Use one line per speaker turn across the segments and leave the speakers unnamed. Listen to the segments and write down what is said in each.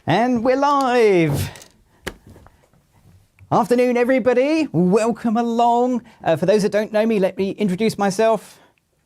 And we're live. Afternoon, everybody. Welcome along. For those that don't know me, let me introduce myself.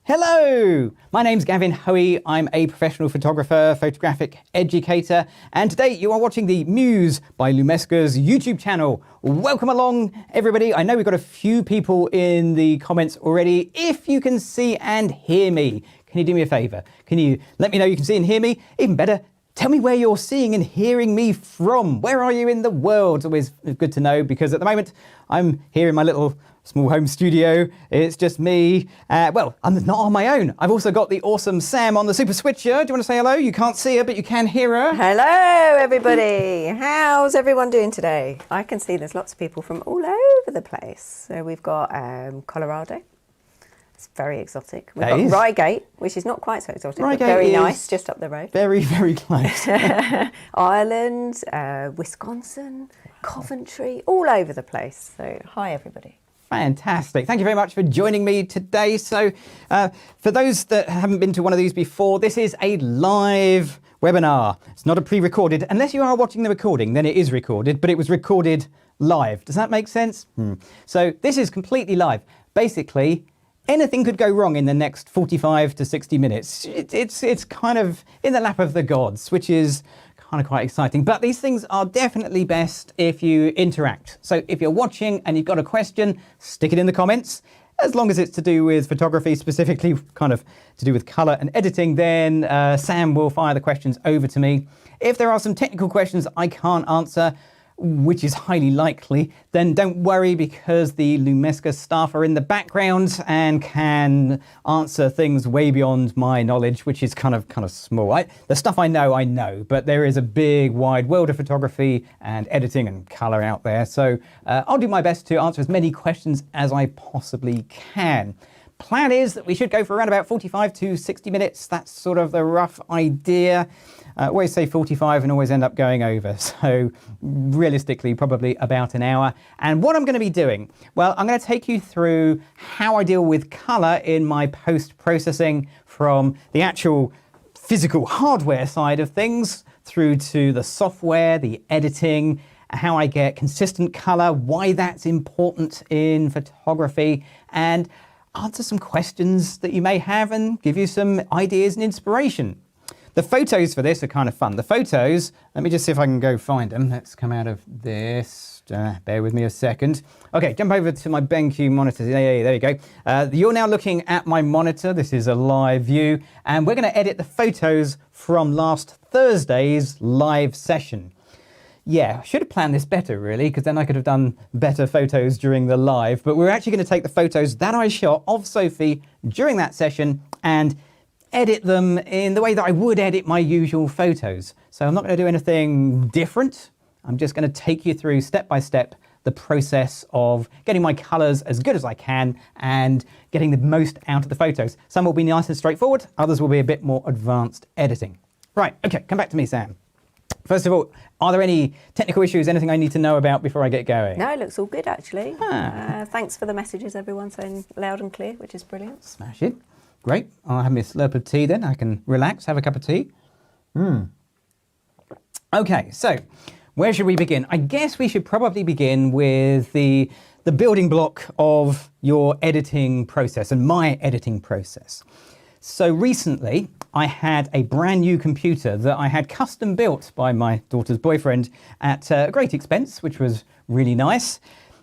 Hello, my name's Gavin Hoey. I'm a professional photographer, photographic educator, and today you are watching the Muse by Lumesca's YouTube channel. Welcome along, everybody. I know we've got a few people in the comments already. If you can see and hear me, can you do me a favor? Can you let me know you can see and hear me? Even better, tell me where you're seeing and hearing me from. Where are you in the world? It's always good to know, because at the moment I'm here in my little small home studio. It's just me. Well, I'm not on my own. I've also got the awesome Sam on the Super Switcher. Do you want to say hello? You can't see her, but you can hear her.
Hello, everybody. How's everyone doing today? I can see there's lots of people from all over the place. So we've got Colorado. It's very exotic. We've got Reigate, which is not quite so exotic, but very nice, just up the road.
Very, very close.
Ireland, Wisconsin, Coventry, all over the place. So hi, everybody.
Fantastic. Thank you very much for joining me today. So for those that haven't been to one of these before, this is a live webinar. It's not a pre-recorded. Unless you are watching the recording, then it is recorded, but it was recorded live. Does that make sense? So this is completely live. Basically, anything could go wrong in the next 45 to 60 minutes. It's kind of in the lap of the gods, which is kind of quite exciting. But these things are definitely best if you interact. So if you're watching and you've got a question, stick it in the comments. As long as it's to do with photography, specifically kind of to do with color and editing, then Sam will fire the questions over to me. If there are some technical questions I can't answer, which is highly likely, then don't worry, because the Lumesca staff are in the background and can answer things way beyond my knowledge, which is kind of small. The stuff I know, but there is a big, wide world of photography and editing and color out there. So I'll do my best to answer as many questions as I possibly can. Plan is that we should go for around about 45 to 60 minutes. That's sort of the rough idea. Always say 45 and always end up going over. So realistically, probably about an hour. And what I'm going to be doing, well, I'm going to take you through how I deal with color in my post-processing, from the actual physical hardware side of things through to the software, the editing, how I get consistent color, why that's important in photography, and answer some questions that you may have and give you some ideas and inspiration. The photos for this are kind of fun. The photos, let me just see if I can go find them. Let's come out of this. Bear with me a second. Okay, jump over to my BenQ monitor. There you go. You're now looking at my monitor. This is a live view, and we're going to edit the photos from last Thursday's live session. Yeah, I should have planned this better, really, because then I could have done better photos during the live. But we're actually going to take the photos that I shot of Sophie during that session and edit them in the way that I would edit my usual photos. So I'm not going to do anything different. I'm just going to take you through step by step the process of getting my colors as good as I can and getting the most out of the photos. Some will be nice and straightforward. Others will be a bit more advanced editing. Right, okay, come back to me, Sam. First of all, are there any technical issues, anything I need to know about before I get going?
No, it looks all good, actually. Thanks for the messages, everyone, saying loud and clear, which is brilliant.
Smash it. Great. I'll have me a slurp of tea then. I can relax, have a cup of tea. Okay, so where should we begin? I guess we should probably begin with the building block of your editing process and my editing process. So recently, I had a brand new computer that I had custom built by my daughter's boyfriend at great expense, which was really nice.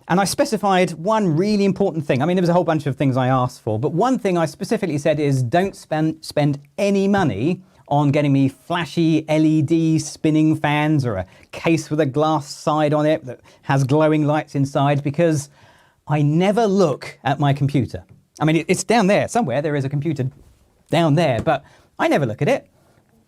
And I specified one really important thing. I mean, there was a whole bunch of things I asked for, but one thing I specifically said is don't spend any money on getting me flashy LED spinning fans or a case with a glass side on it that has glowing lights inside, because I never look at my computer. I mean, it's down there somewhere. There is a computer down there, but I never look at it.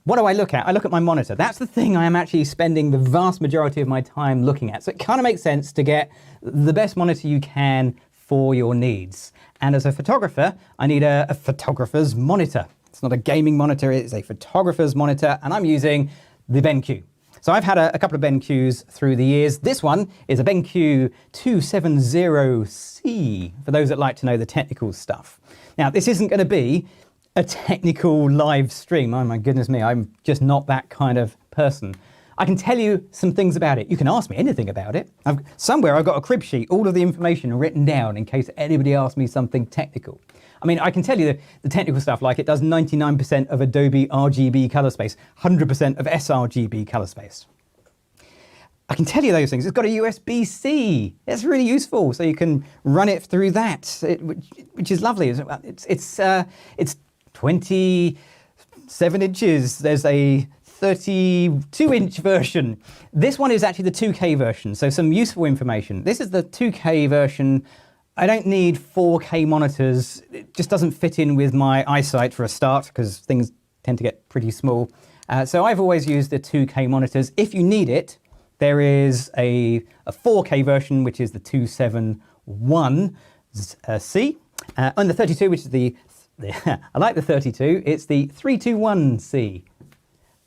What do I look at? I look at my monitor. That's the thing I am actually spending the vast majority of my time looking at. So it kind of makes sense to get the best monitor you can for your needs. And as a photographer, I need a photographer's monitor. It's not a gaming monitor, it's a photographer's monitor, and I'm using the BenQ. So I've had a couple of BenQs through the years. This one is a BenQ 270C, for those that like to know the technical stuff. Now, this isn't going to be a technical live stream. Oh my goodness me, I'm just not that kind of person. I can tell you some things about it. You can ask me anything about it. Somewhere I've got a crib sheet, all of the information written down in case anybody asks me something technical. I mean, I can tell you the technical stuff, like it does 99% of Adobe RGB color space, 100% of sRGB color space. I can tell you those things. It's got a USB-C. That's really useful, so you can run it through that, which is lovely. It's 27 inches. There's a 32-inch version. This one is actually the 2K version, so some useful information. This is the 2K version. I don't need 4K monitors. It just doesn't fit in with my eyesight for a start, because things tend to get pretty small. So I've always used the 2K monitors. If you need it, there is a 4K version, which is the 271C, and the 32, which is I like the 32, it's the 321C.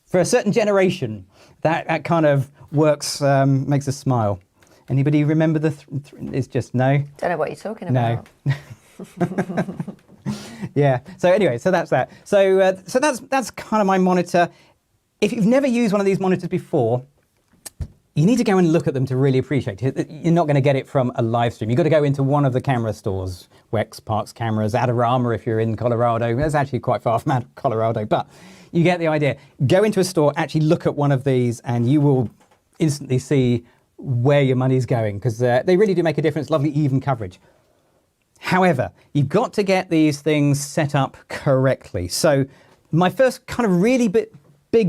For a certain generation, that kind of works, makes us smile. Anybody remember it's just no?
Don't know what you're talking about.
No. Yeah, so anyway, so that's that. So that's kind of my monitor. If you've never used one of these monitors before, you need to go and look at them to really appreciate it. You're not going to get it from a live stream. You've got to go into one of the camera stores, Wex, Parks Cameras, Adorama if you're in Colorado. That's actually quite far from Colorado, but you get the idea. Go into a store, actually look at one of these, and you will instantly see where your money's going, because they really do make a difference. Lovely even coverage. However, you've got to get these things set up correctly. So my first kind of really big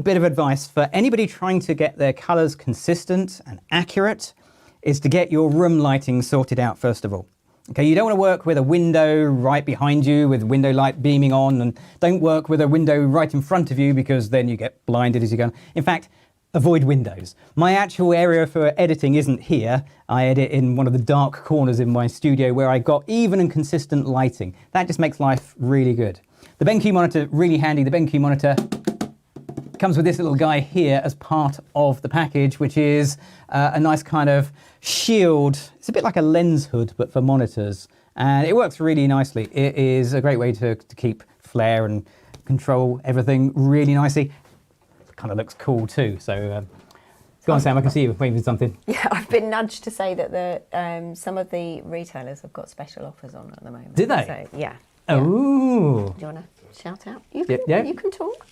bit of advice for anybody trying to get their colors consistent and accurate is to get your room lighting sorted out first of all. Okay, you don't want to work with a window right behind you with window light beaming on, and don't work with a window right in front of you, because then you get blinded as you go. In fact, avoid windows. My actual area for editing isn't here. I edit in one of the dark corners in my studio where I got even and consistent lighting. That just makes life really good. The BenQ monitor, really handy. The BenQ monitor comes with this little guy here as part of the package, which is a nice kind of shield. It's a bit like a lens hood, but for monitors. And it works really nicely. It is a great way to keep flare and control everything really nicely. It kind of looks cool too. So go on, Sam, I can see you waving something.
Yeah, I've been nudged to say that some of the retailers have got special offers on at the moment.
Did they?
So, yeah.
Oh.
Do you want to shout out? You can,
yeah.
You can talk.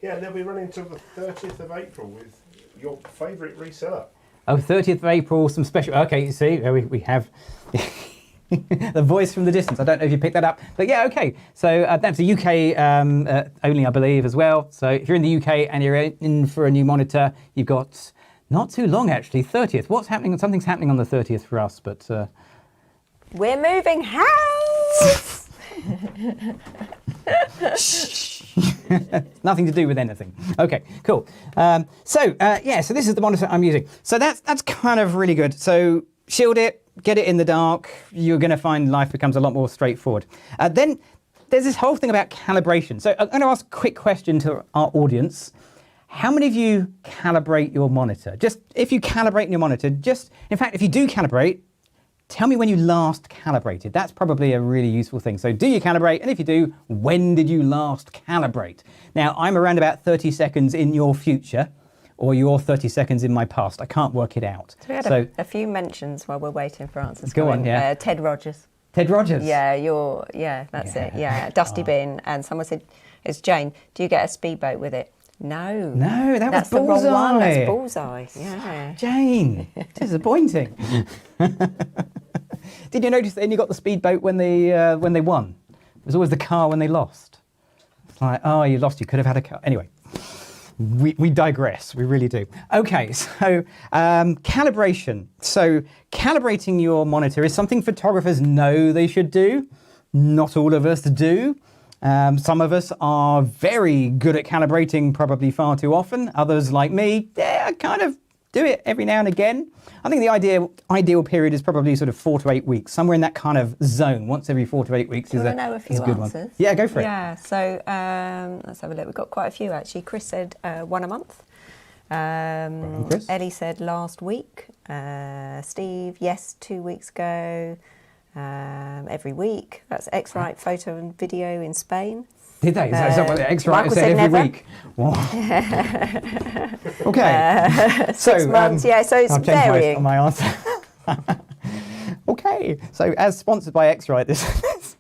Yeah, they'll be running until the 30th of April with your favourite reseller.
Oh, 30th of April, some special... Okay, you see, we have the voice from the distance. I don't know if you picked that up. But yeah, okay. So that's a UK only, I believe, as well. So if you're in the UK and you're in for a new monitor, you've got not too long, actually, 30th. What's happening? Something's happening on the 30th for us, but...
We're moving house!
Nothing to do with anything. Okay, cool. So this is the monitor I'm using. So that's kind of really good. So shield it, get it in the dark. You're going to find life becomes a lot more straightforward. Then there's this whole thing about calibration. So I'm going to ask a quick question to our audience. How many of you calibrate your monitor? Just if you calibrate your monitor, in fact, if you do calibrate, tell me when you last calibrated. That's probably a really useful thing. So do you calibrate? And if you do, when did you last calibrate? Now, I'm around about 30 seconds in your future, or you're 30 seconds in my past. I can't work it out.
So we had a few mentions while we're waiting for answers.
Go on, yeah.
Ted Rogers.
Ted Rogers?
Yeah, that's it. Yeah, Dusty Bin. And someone said, it's Jane, do you get a speedboat with it? No.
No, that's
the
Bullseye.
wrong one. That's Bullseye. Yeah.
Jane, disappointing. Did you notice they only got the speedboat when they won? It was always the car when they lost. It's like, oh, you lost, you could have had a car. Anyway, we digress, we really do. Okay, so calibration. So calibrating your monitor is something photographers know they should do. Not all of us do. Some of us are very good at calibrating, probably far too often. Others, like me, kind of do it every now and again. I think the ideal period is probably sort of 4 to 8 weeks, somewhere in that kind of zone. Once every 4 to 8 weeks is a good one. Yeah, go for it.
Yeah, so let's have a look. We've got quite a few actually. Chris said 1 a month.
Chris.
Eddie said last week. Steve, yes, 2 weeks ago. Every week. That's X-Rite Photo and Video in Spain.
Did they? So what the X-Rite
Michael
said
said
every
never.
week. Wow. Okay.
6 months, yeah, so it's
I've changed
varying.
my answer. Okay, so as sponsored by X-Rite this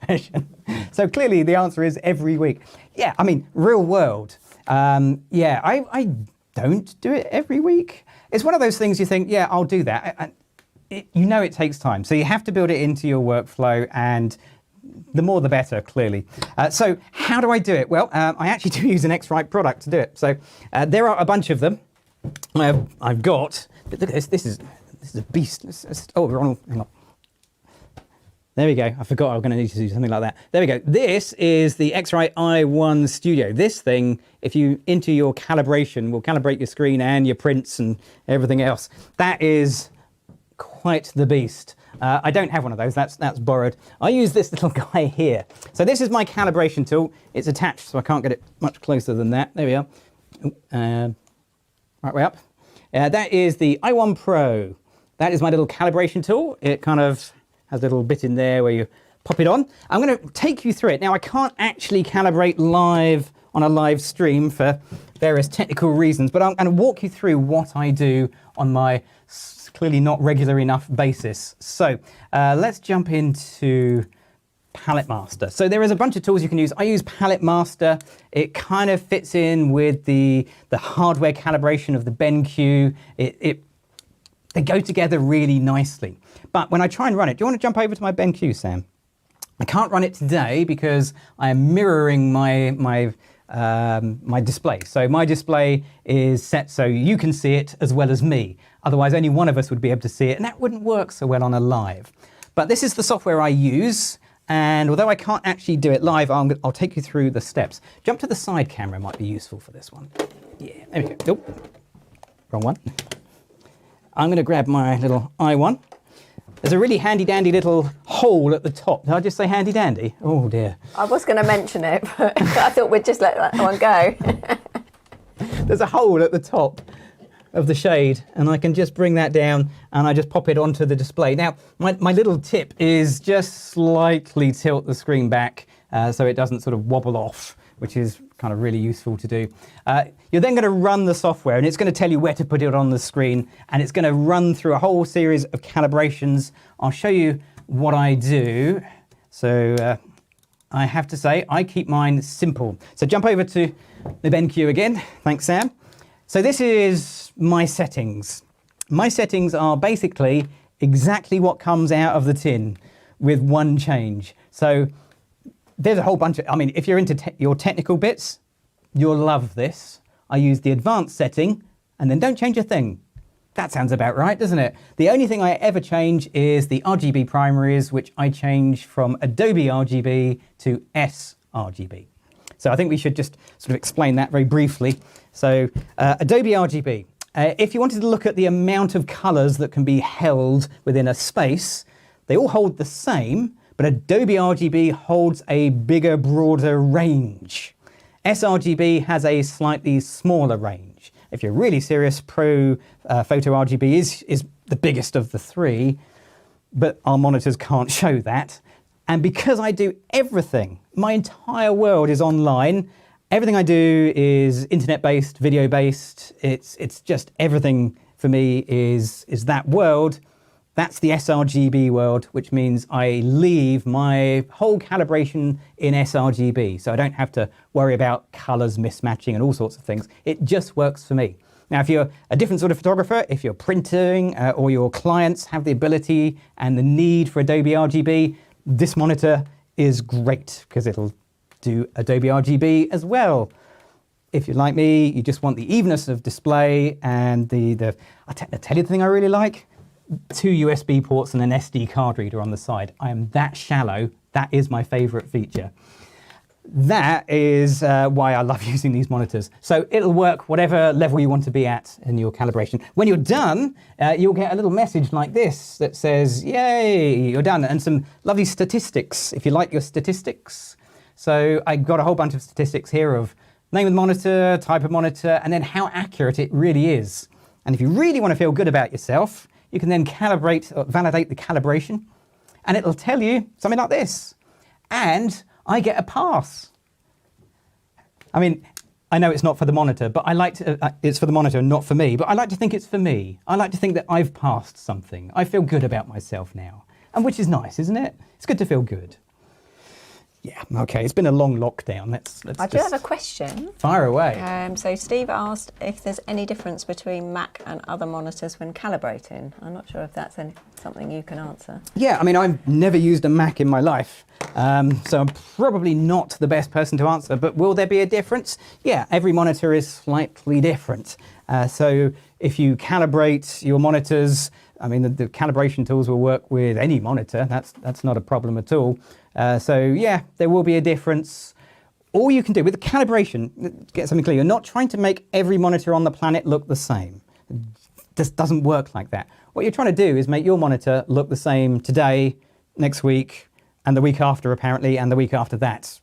session, so clearly the answer is every week. Yeah, I mean, real world. Yeah, I don't do it every week. It's one of those things you think, yeah, I'll do that. You know it takes time, so you have to build it into your workflow, and the more the better, clearly. So how do I do it? Well, I actually do use an X-Rite product to do it. So there are a bunch of them I've got. But look at this. This is a beast. Oh, Ronald, hang on. There we go. I forgot I was going to need to do something like that. There we go. This is the X-Rite i1 Studio. This thing, if you into your calibration, will calibrate your screen and your prints and everything else. That is quite the beast. I don't have one of those. That's borrowed. I use this little guy here. So this is my calibration tool. It's attached, so I can't get it much closer than that. There we are. Right way up. That is the i1 Pro. That is my little calibration tool. It kind of has a little bit in there where you pop it on. I'm going to take you through it. Now, I can't actually calibrate live on a live stream for various technical reasons, but I'm going to walk you through what I do on my clearly not regular enough basis. So let's jump into Palette Master. So there is a bunch of tools you can use. I use Palette Master. It kind of fits in with the hardware calibration of the BenQ. They go together really nicely. But when I try and run it, do you want to jump over to my BenQ, Sam? I can't run it today because I am mirroring my display. So my display is set so you can see it as well as me. Otherwise, only one of us would be able to see it, and that wouldn't work so well on a live. But this is the software I use, and although I can't actually do it live, I'll take you through the steps. Jump to the side camera might be useful for this one. Yeah, there we go. Oh, wrong one. I'm going to grab my little i1. There's a really handy-dandy little hole at the top. Did I just say handy-dandy? Oh, dear.
I was going to mention it, but I thought we'd just let that one go.
There's a hole at the top of the shade, and I can just bring that down, and I just pop it onto the display. Now, my little tip is just slightly tilt the screen back so it doesn't sort of wobble off, which is kind of really useful to do. You're then going to run the software, and it's going to tell you where to put it on the screen, and it's going to run through a whole series of calibrations. I'll show you what I do. So I have to say, I keep mine simple. So jump over to the BenQ again. Thanks, Sam. So this is my settings. My settings are basically exactly what comes out of the tin with one change. So there's a whole bunch of, I mean, if you're into your technical bits, you'll love this. I use the advanced setting and then don't change a thing. That sounds about right, doesn't it? The only thing I ever change is the RGB primaries, which I change from Adobe RGB to sRGB. So I think we should just sort of explain that very briefly. So Adobe RGB. If you wanted to look at the amount of colors that can be held within a space, they all hold the same, but Adobe RGB holds a bigger, broader range. sRGB has a slightly smaller range. If you're really serious, Pro Photo RGB is the biggest of the three, but our monitors can't show that. And because I do everything, my entire world is online. Everything I do is internet-based, video-based. It's just everything for me is that world. That's the sRGB world, which means I leave my whole calibration in sRGB, so I don't have to worry about colors mismatching and all sorts of things. It just works for me. Now, if you're a different sort of photographer, if you're printing or your clients have the ability and the need for Adobe RGB, this monitor is great because it'll do Adobe RGB as well. If you're like me, you just want the evenness of display and I'll tell you the thing I really like. 2 USB ports and an SD card reader on the side. I am that shallow. That is my favorite feature. That is why I love using these monitors. So it'll work whatever level you want to be at in your calibration. When you're done, you'll get a little message like this that says, yay, you're done, and some lovely statistics, if you like your statistics. So I got a whole bunch of statistics here of name of the monitor, type of monitor, and then how accurate it really is. And if you really want to feel good about yourself, you can then calibrate or validate the calibration, and it'll tell you something like this. And I get a pass. I mean, I know it's not for the monitor, but I like to, it's for the monitor and not for me, but I like to think it's for me. I like to think that I've passed something. I feel good about myself now, and which is nice, isn't it? It's good to feel good. Yeah, okay, it's been a long lockdown. Let's
I do have a question.
Fire away.
So Steve asked if there's any difference between Mac and other monitors when calibrating. I'm not sure if that's something you can answer.
Yeah, I mean, I've never used a Mac in my life, so I'm probably not the best person to answer, but will there be a difference? Yeah, every monitor is slightly different. So if you calibrate your monitors, I mean, the calibration tools will work with any monitor. That's not a problem at all. So yeah, there will be a difference. All you can do with the calibration, get something clear, you're not trying to make every monitor on the planet look the same. It just doesn't work like that. What you're trying to do is make your monitor look the same today, next week, and the week after apparently, and the week after that.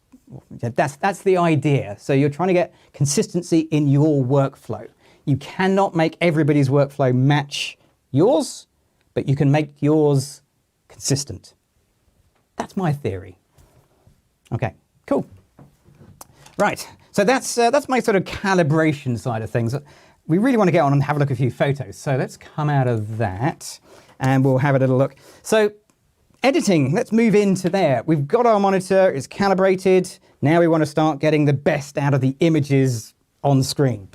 That's the idea. So you're trying to get consistency in your workflow. You cannot make everybody's workflow match yours, but you can make yours consistent. That's my theory. Okay, cool. Right, so that's my sort of calibration side of things. We really want to get on and have a look at a few photos. So let's come out of that and we'll have a little look. So editing, let's move into there. We've got our monitor, it's calibrated. Now we want to start getting the best out of the images on screen.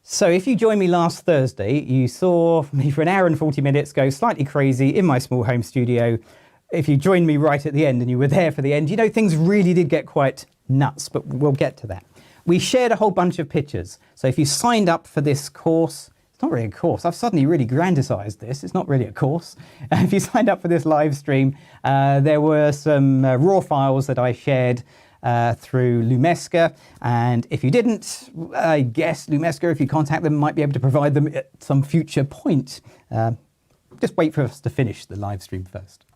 So if you joined me last Thursday, you saw me for an hour and 40 minutes go slightly crazy in my small home studio. If you joined me right at the end and you were there for the end, you know, things really did get quite nuts, but we'll get to that. We shared a whole bunch of pictures. So if you signed up for this course, it's not really a course. I've suddenly really grandized this. It's not really a course. If you signed up for this live stream, there were some raw files that I shared through Lumesca. And if you didn't, I guess Lumesca, if you contact them, might be able to provide them at some future point. Just wait for us to finish the live stream first.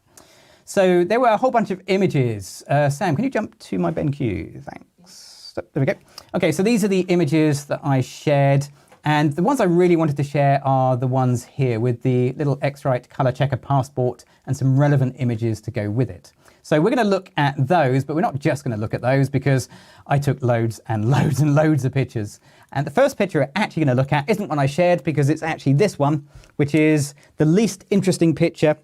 So there were a whole bunch of images. Sam, can you jump to my BenQ? Thanks. There we go. Okay, so these are the images that I shared. And the ones I really wanted to share are the ones here with the little X-Rite ColorChecker Passport and some relevant images to go with it. So we're going to look at those, but we're not just going to look at those because I took loads and loads and loads of pictures. And the first picture we're actually going to look at isn't one I shared because it's actually this one, which is the least interesting picture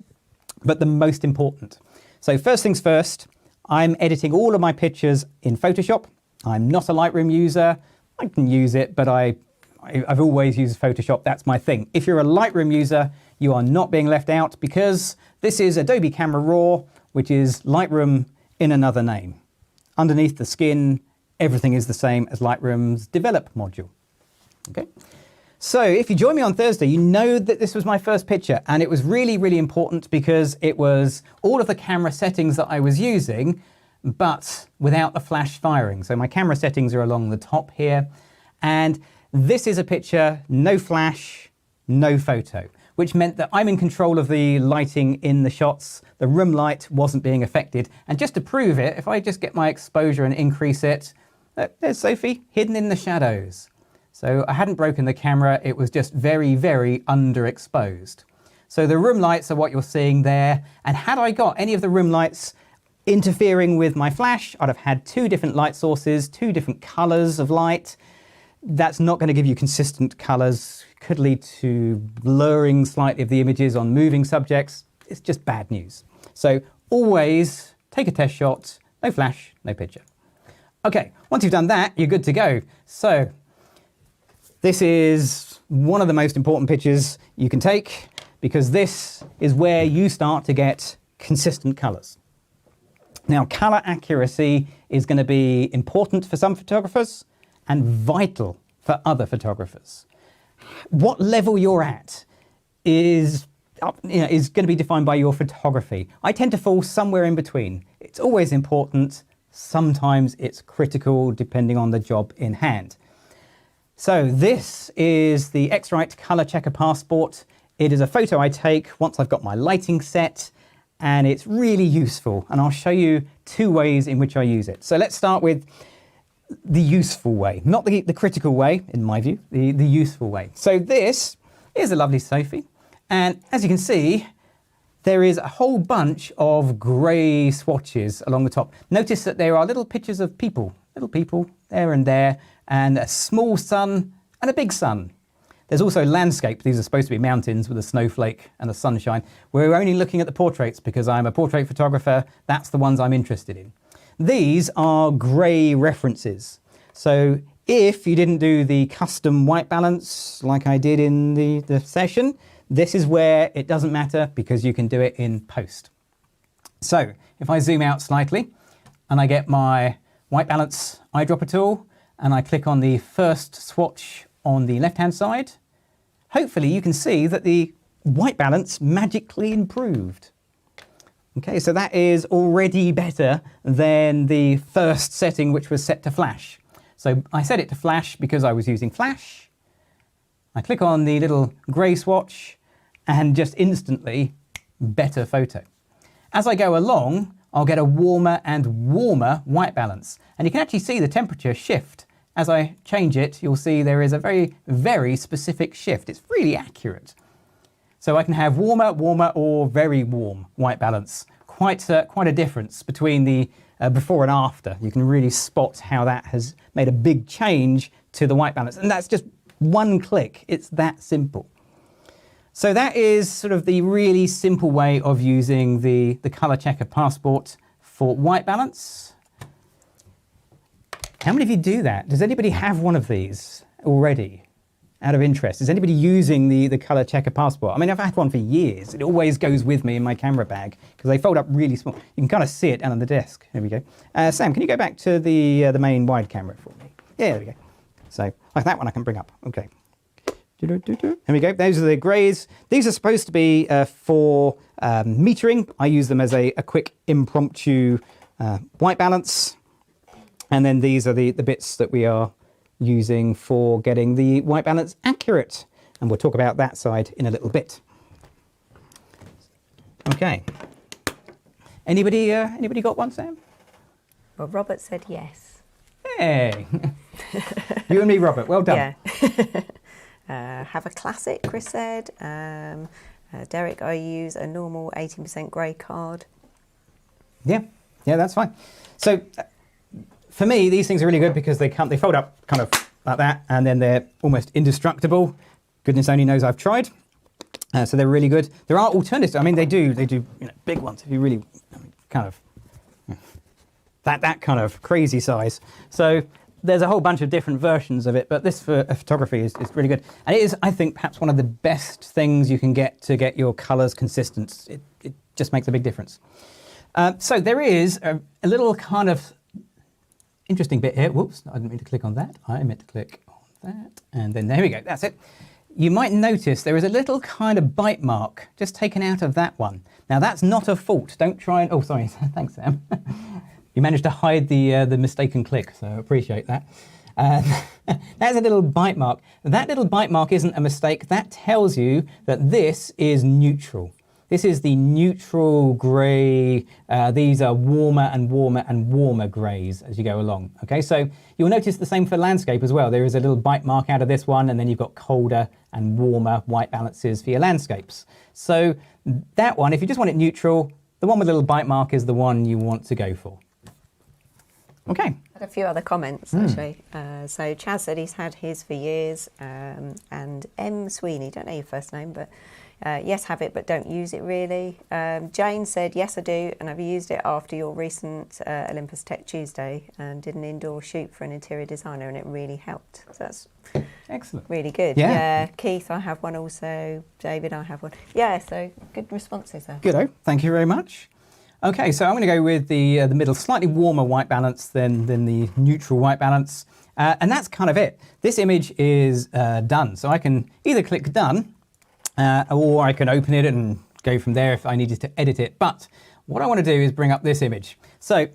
but the most important. So first things first, I'm editing all of my pictures in Photoshop. I'm not a Lightroom user. I can use it, but I've always used Photoshop. That's my thing. If you're a Lightroom user, you are not being left out because this is Adobe Camera Raw, which is Lightroom in another name. Underneath the skin, everything is the same as Lightroom's Develop module. Okay. So if you join me on Thursday, you know that this was my first picture and it was really, really important because it was all of the camera settings that I was using, but without the flash firing. So my camera settings are along the top here. And this is a picture, no flash, no photo, which meant that I'm in control of the lighting in the shots. The room light wasn't being affected. And just to prove it, if I just get my exposure and increase it, there's Sophie hidden in the shadows. So I hadn't broken the camera, it was just very, very underexposed. So the room lights are what you're seeing there. And had I got any of the room lights interfering with my flash, I'd have had two different light sources, two different colors of light. That's not going to give you consistent colors, could lead to blurring slightly of the images on moving subjects. It's just bad news. So always take a test shot, no flash, no picture. Okay, once you've done that, you're good to go. So this is one of the most important pictures you can take because this is where you start to get consistent colors. Now, color accuracy is going to be important for some photographers and vital for other photographers. What level you're at is going to be defined by your photography. I tend to fall somewhere in between. It's always important. Sometimes it's critical depending on the job in hand. So this is the X-Rite ColorChecker Passport. It is a photo I take once I've got my lighting set, and it's really useful. And I'll show you two ways in which I use it. So let's start with the useful way, not the critical way, in my view, the useful way. So this is a lovely Sophie. And as you can see, there is a whole bunch of grey swatches along the top. Notice that there are little pictures of people, there and there, and a small sun and a big sun. There's also landscape. These are supposed to be mountains with a snowflake and the sunshine. We're only looking at the portraits because I'm a portrait photographer. That's the ones I'm interested in. These are grey references. So if you didn't do the custom white balance like I did in the session, this is where it doesn't matter because you can do it in post. So if I zoom out slightly and I get my white balance eyedropper tool and I click on the first swatch on the left-hand side, hopefully you can see that the white balance magically improved. Okay, so that is already better than the first setting, which was set to flash. So I set it to flash because I was using flash. I click on the little grey swatch and just instantly better photo. As I go along, I'll get a warmer and warmer white balance. And you can actually see the temperature shift. As I change it, you'll see there is a very, very specific shift. It's really accurate. So I can have warmer, warmer, or very warm white balance. Quite a difference between the before and after. You can really spot how that has made a big change to the white balance. And that's just one click. It's that simple. So that is sort of the really simple way of using the ColorChecker Passport for white balance. How many of you do that? Does anybody have one of these already? Out of interest, is anybody using the ColorChecker Passport? I mean, I've had one for years. It always goes with me in my camera bag because they fold up really small. You can kind of see it down on the desk. There we go. Sam, can you go back to the main wide camera for me? Yeah, there we go. So like that one I can bring up. Okay. Here we go. Those are the greys. These are supposed to be for metering. I use them as a quick impromptu white balance. And then these are the bits that we are using for getting the white balance accurate. And we'll talk about that side in a little bit. Okay. Anybody got one, Sam?
Well, Robert said yes.
Hey. You and me, Robert. Well done.
Yeah. Have a classic, Chris said. Derek, I use a normal 18% grey card. Yeah,
that's fine. So for me, these things are really good because they fold up kind of like that, and then they're almost indestructible. Goodness only knows I've tried. So they're really good. There are alternatives. I mean, they do big ones if you really kind of that kind of crazy size. So there's a whole bunch of different versions of it, but this for photography is really good. And it is, I think, perhaps one of the best things you can get to get your colors consistent. It just makes a big difference. So there is a little kind of interesting bit here. Whoops, I didn't mean to click on that. I meant to click on that. And then there we go, that's it. You might notice there is a little kind of bite mark just taken out of that one. Now that's not a fault. Don't try and, oh, sorry, thanks, Sam. You managed to hide the mistaken click, so I appreciate that. That's a little bite mark. That little bite mark isn't a mistake. That tells you that this is neutral. This is the neutral grey. These are warmer and warmer and warmer greys as you go along. Okay, so you'll notice the same for landscape as well. There is a little bite mark out of this one, and then you've got colder and warmer white balances for your landscapes. So that one, if you just want it neutral, the one with a little bite mark is the one you want to go for. Okay.
I had a few other comments actually. So Chaz said he's had his for years, and M. Sweeney, don't know your first name, but yes, have it, but don't use it really. Jane said, yes, I do, and I've used it after your recent Olympus Tech Tuesday and did an indoor shoot for an interior designer, and it really helped. So that's
excellent.
Really good.
Yeah.
Keith, I have one also. David, I have one. Yeah, so good responses there.
Good. Thank you very much. Okay, so I'm going to go with the middle, slightly warmer white balance than the neutral white balance. And that's kind of it. This image is done. So I can either click done, or I can open it and go from there if I needed to edit it. But what I want to do is bring up this image. So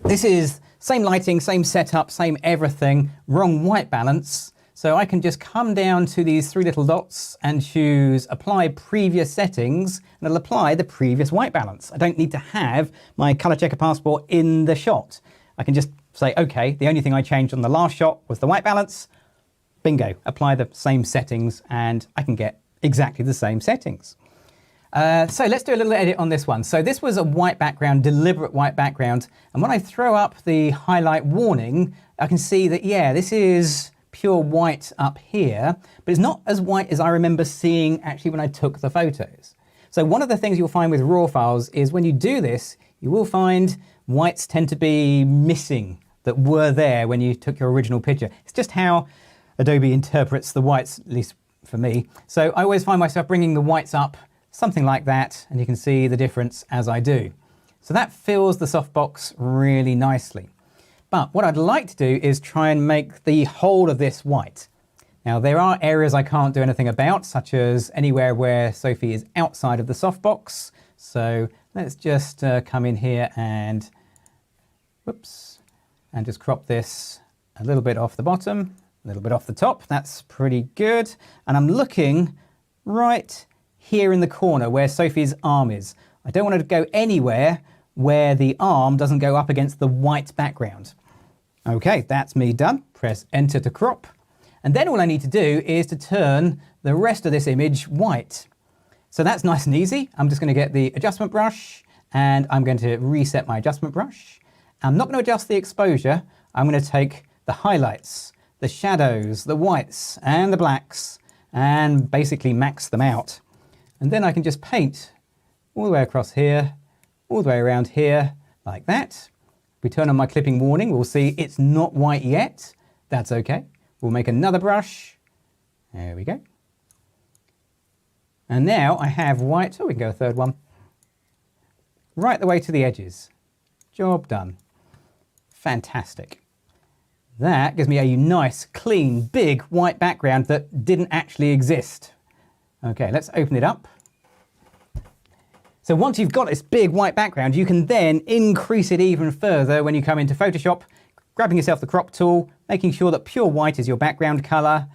this is same lighting, same setup, same everything, wrong white balance. So I can just come down to these three little dots and choose apply previous settings, and it'll apply the previous white balance. I don't need to have my ColorChecker Passport in the shot. I can just say, okay, the only thing I changed on the last shot was the white balance. Bingo, apply the same settings and I can get exactly the same settings. So let's do a little edit on this one. So this was a white background, deliberate white background. And when I throw up the highlight warning, I can see that, yeah, this is pure white up here, but it's not as white as I remember seeing actually when I took the photos. So one of the things you'll find with RAW files is when you do this, you will find whites tend to be missing that were there when you took your original picture. It's just how Adobe interprets the whites, at least for me. So I always find myself bringing the whites up something like that, and you can see the difference as I do. So that fills the softbox really nicely. But what I'd like to do is try and make the whole of this white. Now there are areas I can't do anything about, such as anywhere where Sophie is outside of the softbox. So let's just come in here and, whoops, and just crop this a little bit off the bottom, a little bit off the top. That's pretty good. And I'm looking right here in the corner where Sophie's arm is. I don't want her to go anywhere where the arm doesn't go up against the white background. Okay, that's me done. Press enter to crop. And then all I need to do is to turn the rest of this image white. So that's nice and easy. I'm just going to get the adjustment brush and I'm going to reset my adjustment brush. I'm not going to adjust the exposure. I'm going to take the highlights, the shadows, the whites and the blacks and basically max them out. And then I can just paint all the way across here, all the way around here, like that. If we turn on my clipping warning, we'll see it's not white yet. That's okay. We'll make another brush. There we go. And now I have white, oh, we can go a third one, right the way to the edges. Job done. Fantastic. That gives me a nice, clean, big white background that didn't actually exist. Okay, let's open it up. So once you've got this big white background, you can then increase it even further when you come into Photoshop, grabbing yourself the crop tool, making sure that pure white is your background color.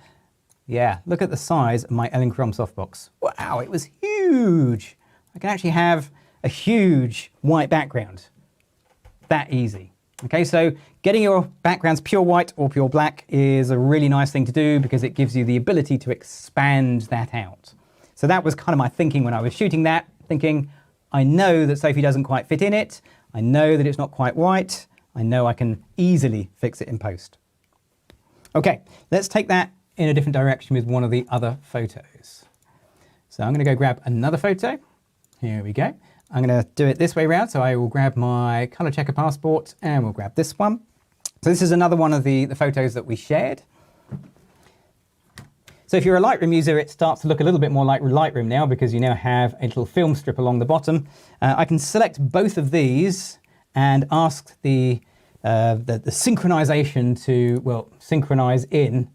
Yeah, look at the size of my Elinchrom softbox. Wow, it was huge. I can actually have a huge white background. That easy. Okay, so getting your backgrounds pure white or pure black is a really nice thing to do because it gives you the ability to expand that out. So that was kind of my thinking when I was shooting that, thinking, I know that Sophie doesn't quite fit in it. I know that it's not quite white. I know I can easily fix it in post. Okay, let's take that in a different direction with one of the other photos. So I'm going to go grab another photo. Here we go. I'm going to do it this way around. So I will grab my ColorChecker Passport and we'll grab this one. So this is another one of the photos that we shared. So if you're a Lightroom user, it starts to look a little bit more like Lightroom now because you now have a little film strip along the bottom. I can select both of these and ask the synchronization to, well, synchronize in.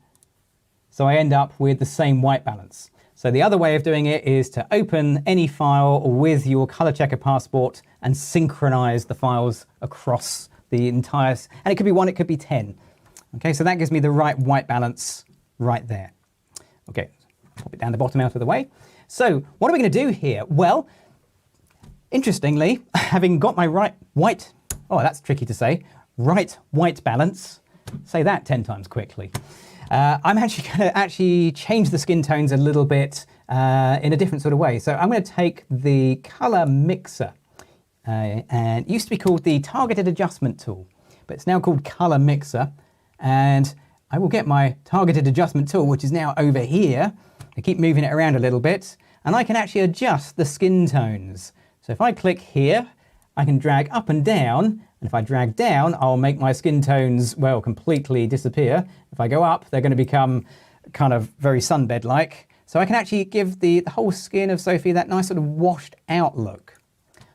So I end up with the same white balance. So the other way of doing it is to open any file with your ColorChecker Passport and synchronize the files across the entire, and it could be 1, it could be 10. Okay, so that gives me the right white balance right there. Okay, pop it down the bottom out of the way. So what are we going to do here? Well, interestingly, having got my right white, oh, that's tricky to say, right white balance, say that 10 times quickly. I'm actually going to change the skin tones a little bit in a different sort of way. So I'm going to take the color mixer, and it used to be called the targeted adjustment tool, but it's now called color mixer. And I will get my targeted adjustment tool, which is now over here. I keep moving it around a little bit, and I can actually adjust the skin tones. So if I click here, I can drag up and down, and if I drag down, I'll make my skin tones, well, completely disappear. If I go up, they're going to become kind of very sunbed-like. So I can actually give the whole skin of Sophie that nice sort of washed out look.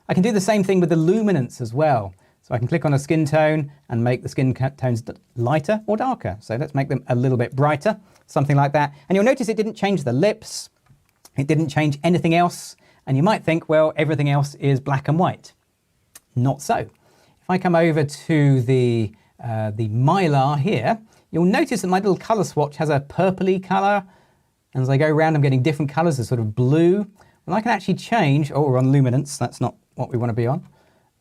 I can do the same thing with the luminance as well. So I can click on a skin tone and make the skin tones lighter or darker. So let's make them a little bit brighter, something like that. And you'll notice it didn't change the lips. It didn't change anything else. And you might think, well, everything else is black and white. Not so. If I come over to the Mylar here, you'll notice that my little color swatch has a purpley color. And as I go around, I'm getting different colors, a sort of blue. And I can actually change, oh, we're on luminance. That's not what we want to be on.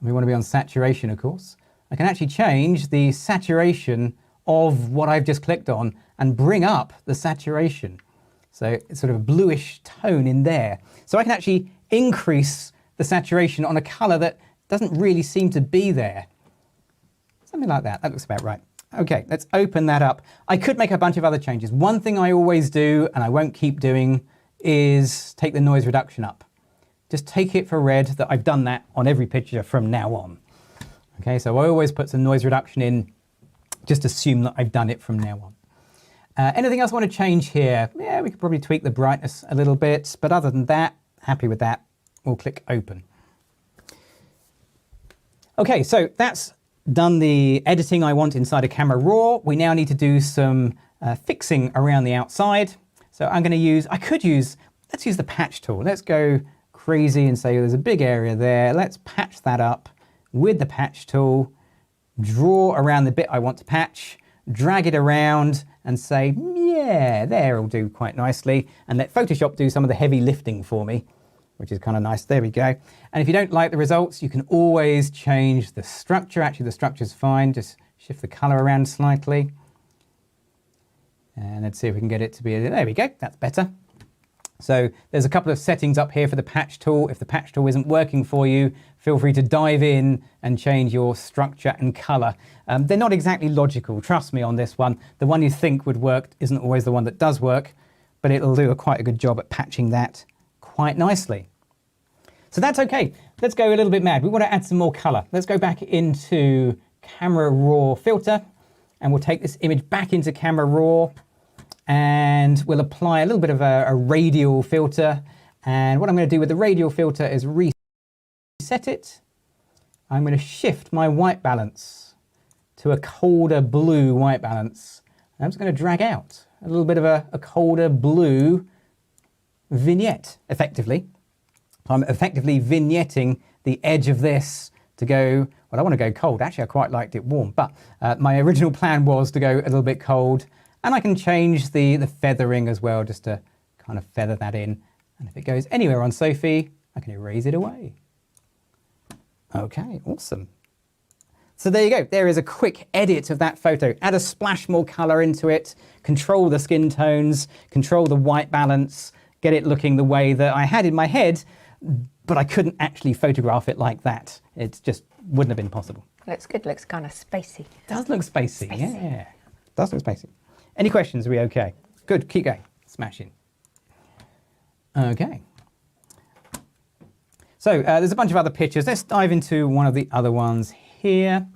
We want to be on saturation, of course. I can actually change the saturation of what I've just clicked on and bring up the saturation. So it's sort of a bluish tone in there. So I can actually increase the saturation on a color that doesn't really seem to be there. Something like that. That looks about right. Okay, let's open that up. I could make a bunch of other changes. One thing I always do, and I won't keep doing, is take the noise reduction up. Just take it for red that I've done that on every picture from now on. Okay, so I always put some noise reduction in, just assume that I've done it from now on. Anything else I want to change here? Yeah, we could probably tweak the brightness a little bit, but other than that, happy with that. We'll click open. Okay, so that's done the editing I want inside of Camera Raw. We now need to do some fixing around the outside. So I'm going to use, let's use the patch tool. Let's go crazy and say there's a big area there. Let's patch that up with the patch tool, draw around the bit I want to patch, drag it around and say, yeah, there will do quite nicely. And let Photoshop do some of the heavy lifting for me, which is kind of nice. There we go. And if you don't like the results, you can always change the structure. Actually, the structure's fine. Just shift the color around slightly. And let's see if we can get it to be, there we go, that's better. So there's a couple of settings up here for the patch tool. If the patch tool isn't working for you, feel free to dive in and change your structure and color. They're not exactly logical, trust me on this one. The one you think would work isn't always the one that does work, but it'll do quite a good job at patching that quite nicely. So that's okay. Let's go a little bit mad. We want to add some more color. Let's go back into Camera Raw filter, and we'll take this image back into Camera Raw, and we'll apply a little bit of a radial filter. And what I'm going to do with the radial filter is reset it. I'm going to shift my white balance to a colder blue white balance. And I'm just going to drag out a little bit of a colder blue vignette, effectively. I'm effectively vignetting the edge of this to go, well, I want to go cold. Actually, I quite liked it warm, but my original plan was to go a little bit cold. And I can change the feathering as well, just to kind of feather that in. And if it goes anywhere on Sophie, I can erase it away. Okay, awesome. So there you go. There is a quick edit of that photo. Add a splash more color into it, control the skin tones, control the white balance, get it looking the way that I had in my head, but I couldn't actually photograph it like that. It just wouldn't have been possible.
Looks good, looks kind of spacey.
It does look spacey, yeah. It does look spacey. Any questions? Are we okay? Good, keep going. Smashing. Okay. So there's a bunch of other pictures. Let's dive into one of the other ones here.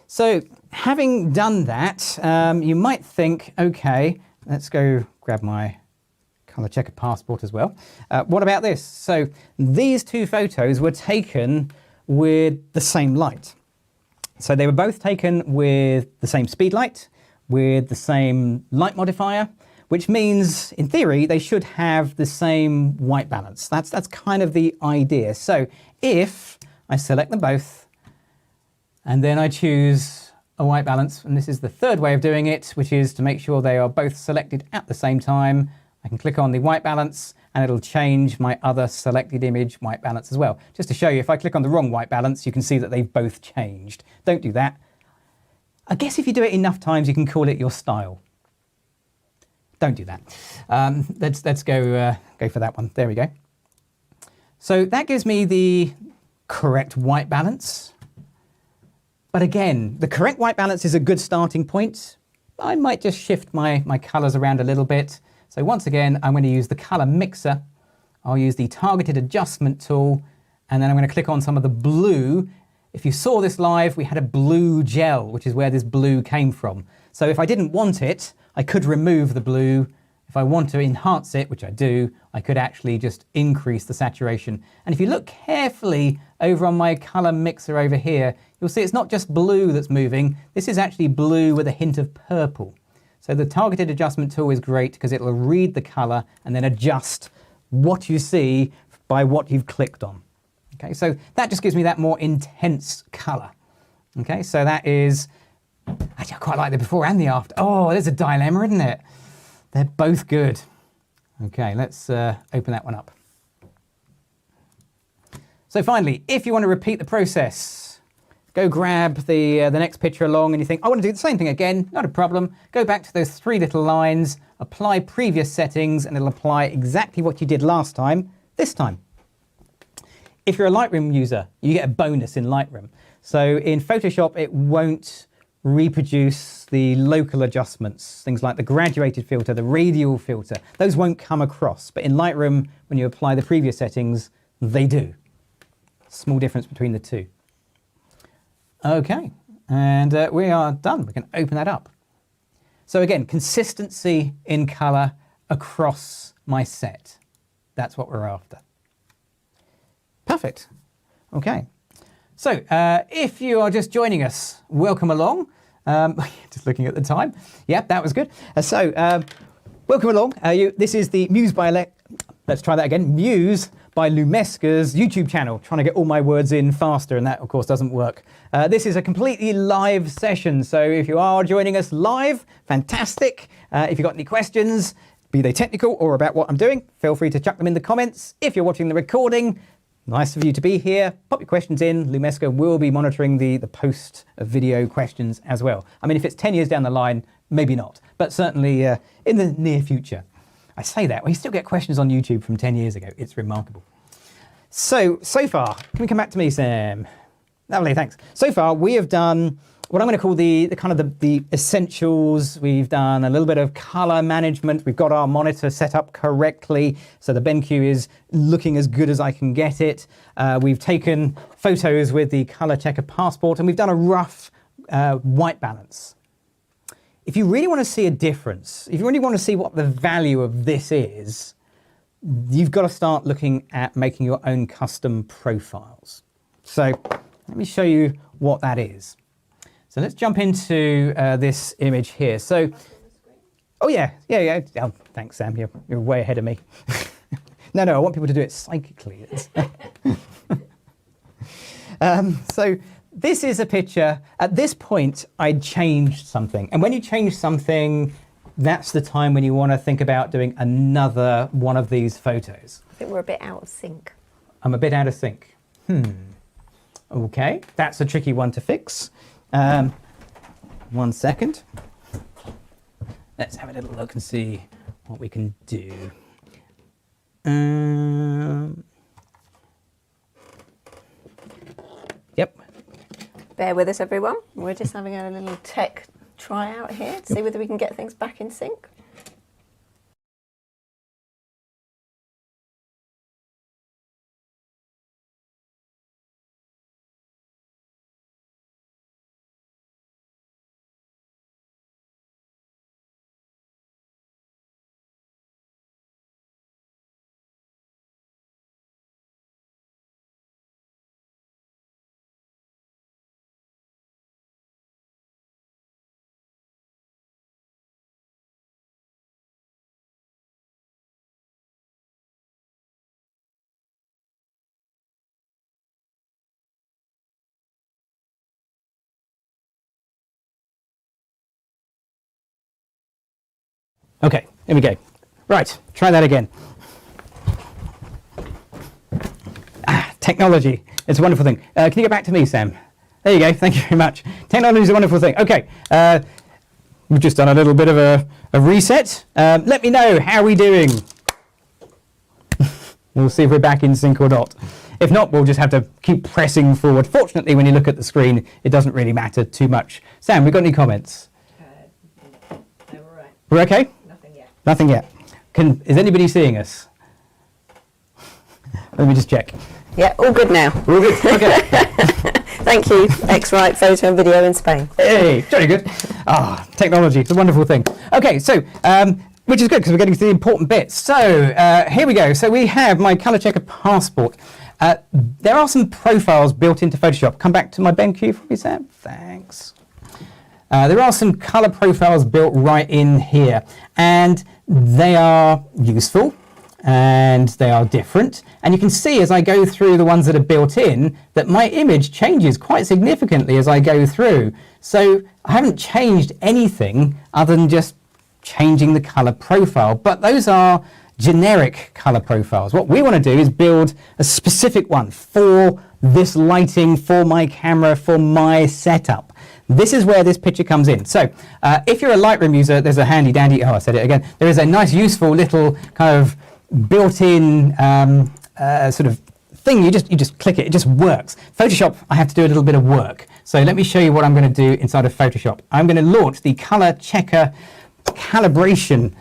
So having done that, you might think, okay, let's go grab my ColorChecker Passport as well. What about this? So these two photos were taken with the same light. So they were both taken with the same speed light, with the same light modifier, which means, in theory, they should have the same white balance. That's kind of the idea. So if I select them both, and then I choose a white balance, and this is the third way of doing it, which is to make sure they are both selected at the same time, I can click on the white balance, and it'll change my other selected image white balance as well. Just to show you, if I click on the wrong white balance, you can see that they've both changed. Don't do that. I guess if you do it enough times, you can call it your style. Don't do that. Let's go for that one. There we go. So that gives me the correct white balance. But again, the correct white balance is a good starting point. I might just shift my colors around a little bit. So once again, I'm going to use the color mixer. I'll use the targeted adjustment tool, and then I'm going to click on some of the blue. If you saw this live, we had a blue gel, which is where this blue came from. So if I didn't want it, I could remove the blue. If I want to enhance it, which I do, I could actually just increase the saturation. And if you look carefully over on my color mixer over here, you'll see it's not just blue that's moving. This is actually blue with a hint of purple. So the targeted adjustment tool is great because it'll read the color and then adjust what you see by what you've clicked on. Okay, so that just gives me that more intense color. Okay, so that is, actually I quite like the before and the after. Oh, there's a dilemma, isn't it? They're both good. Okay, let's open that one up. So finally, if you want to repeat the process, go grab the next picture along and you think, I want to do the same thing again, not a problem. Go back to those three little lines, apply previous settings, and it'll apply exactly what you did last time, this time. if you're a Lightroom user, you get a bonus in Lightroom. So in Photoshop, it won't reproduce the local adjustments, things like the graduated filter, the radial filter. Those won't come across. But in Lightroom, when you apply the previous settings, they do. Small difference between the two. Okay, and we are done. We can open that up. So again, consistency in color across my set. That's what we're after. Perfect. Okay. So if you are just joining us, welcome along. Just looking at the time. Yep, that was good. Welcome along. This is the Muse by let's try that again. Muse by Lumesca's YouTube channel. Trying to get all my words in faster, and that of course doesn't work. This is a completely live session, so if you are joining us live, fantastic. If you've got any questions, be they technical or about what I'm doing, feel free to chuck them in the comments. If you're watching the recording, nice of you to be here. Pop your questions in. Lumesca will be monitoring the post of video questions as well. I mean, if it's 10 years down the line, maybe not, but certainly in the near future. I say that, we still get questions on YouTube from 10 years ago. It's remarkable. So far, can we come back to me, Sam? Lovely, thanks. So far, we have done what I'm going to call the essentials. We've done a little bit of color management. We've got our monitor set up correctly, so the BenQ is looking as good as I can get it. We've taken photos with the ColorChecker Passport, and we've done a rough white balance. If you really want to see a difference, if you really want to see what the value of this is, you've got to start looking at making your own custom profiles. So let me show you what that is. So let's jump into this image here. So, oh yeah. Oh, thanks, Sam. You're way ahead of me. No, I want people to do it psychically. So this is a picture. At this point, I'd changed something. And when you change something, that's the time when you want to think about doing another one of these photos.
I think we're a bit out of sync.
I'm a bit out of sync. Okay, that's a tricky one to fix. 1 second. Let's have a little look and see what we can do. Yep.
Bear with us, everyone. We're just having a little tech tryout here to see whether we can get things back in sync.
Okay, here we go. Right, try that again. Technology, it's a wonderful thing. Can you get back to me, Sam? There you go, thank you very much. Technology is a wonderful thing. Okay, we've just done a little bit of a reset. Let me know, how are we doing? We'll see if we're back in sync or not. If not, we'll just have to keep pressing forward. Fortunately, when you look at the screen, it doesn't really matter too much. Sam, we got any comments?
No, we're right.
We're okay?
Nothing yet.
Nothing yet. Is anybody seeing us? Let me just check.
Yeah, all good now.
We're all good. Okay.
Thank you, X-Rite Photo and Video in Spain.
Hey, very good. Technology, it's a wonderful thing. Okay, so, which is good because we're getting to the important bits. So, here we go. So we have my ColorChecker Passport. There are some profiles built into Photoshop. Come back to my BenQ for me, Sam. Thanks. There are some color profiles built right in here, and they are useful and they are different. And you can see as I go through the ones that are built in that my image changes quite significantly as I go through. So I haven't changed anything other than just changing the color profile, but those are generic color profiles. What we want to do is build a specific one for this lighting, for my camera, for my setup. This is where this picture comes in. So if you're a Lightroom user, there's a handy dandy, I said it again, there is a nice useful little kind of built-in sort of thing, you just click it, it just works. Photoshop, I have to do a little bit of work. So let me show you what I'm going to do inside of Photoshop. I'm going to launch the ColorChecker Calibration.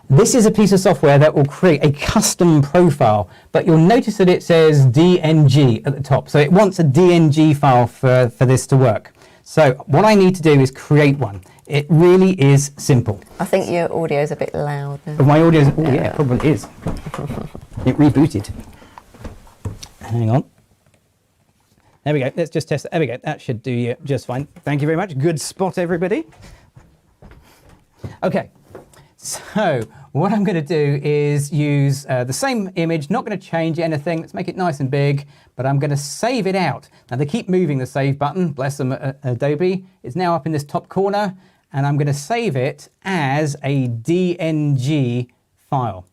This is a piece of software that will create a custom profile, but you'll notice that it says DNG at the top. So it wants a DNG file for this to work. So what I need to do is create one. It really is simple.
I think your audio is a bit loud now.
My audio is, oh yeah, it probably is. It rebooted. Hang on. There we go. Let's just test it. There we go. That should do you just fine. Thank you very much. Good spot, everybody. Okay. So what I'm going to do is use the same image, not going to change anything. Let's make it nice and big, but I'm going to save it out. Now they keep moving the save button, bless them, Adobe. It's now up in this top corner, and I'm going to save it as a DNG file.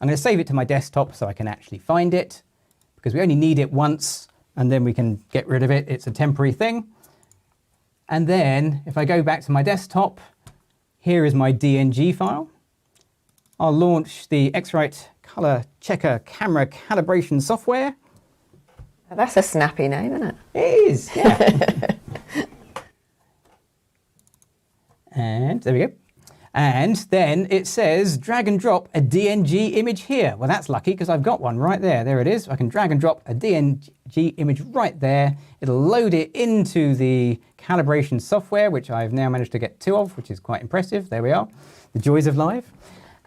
I'm going to save it to my desktop so I can actually find it, because we only need it once and then we can get rid of it. It's a temporary thing. And then if I go back to my desktop, here is my DNG file. I'll launch the X-Rite ColorChecker camera calibration software.
That's a snappy name, isn't it?
It is, yeah. And there we go. And then it says drag and drop a DNG image here. Well, that's lucky because I've got one right there. There it is. I can drag and drop a DNG image right there. It'll load it into the calibration software, which I've now managed to get 2 of, which is quite impressive. There we are. The joys of live.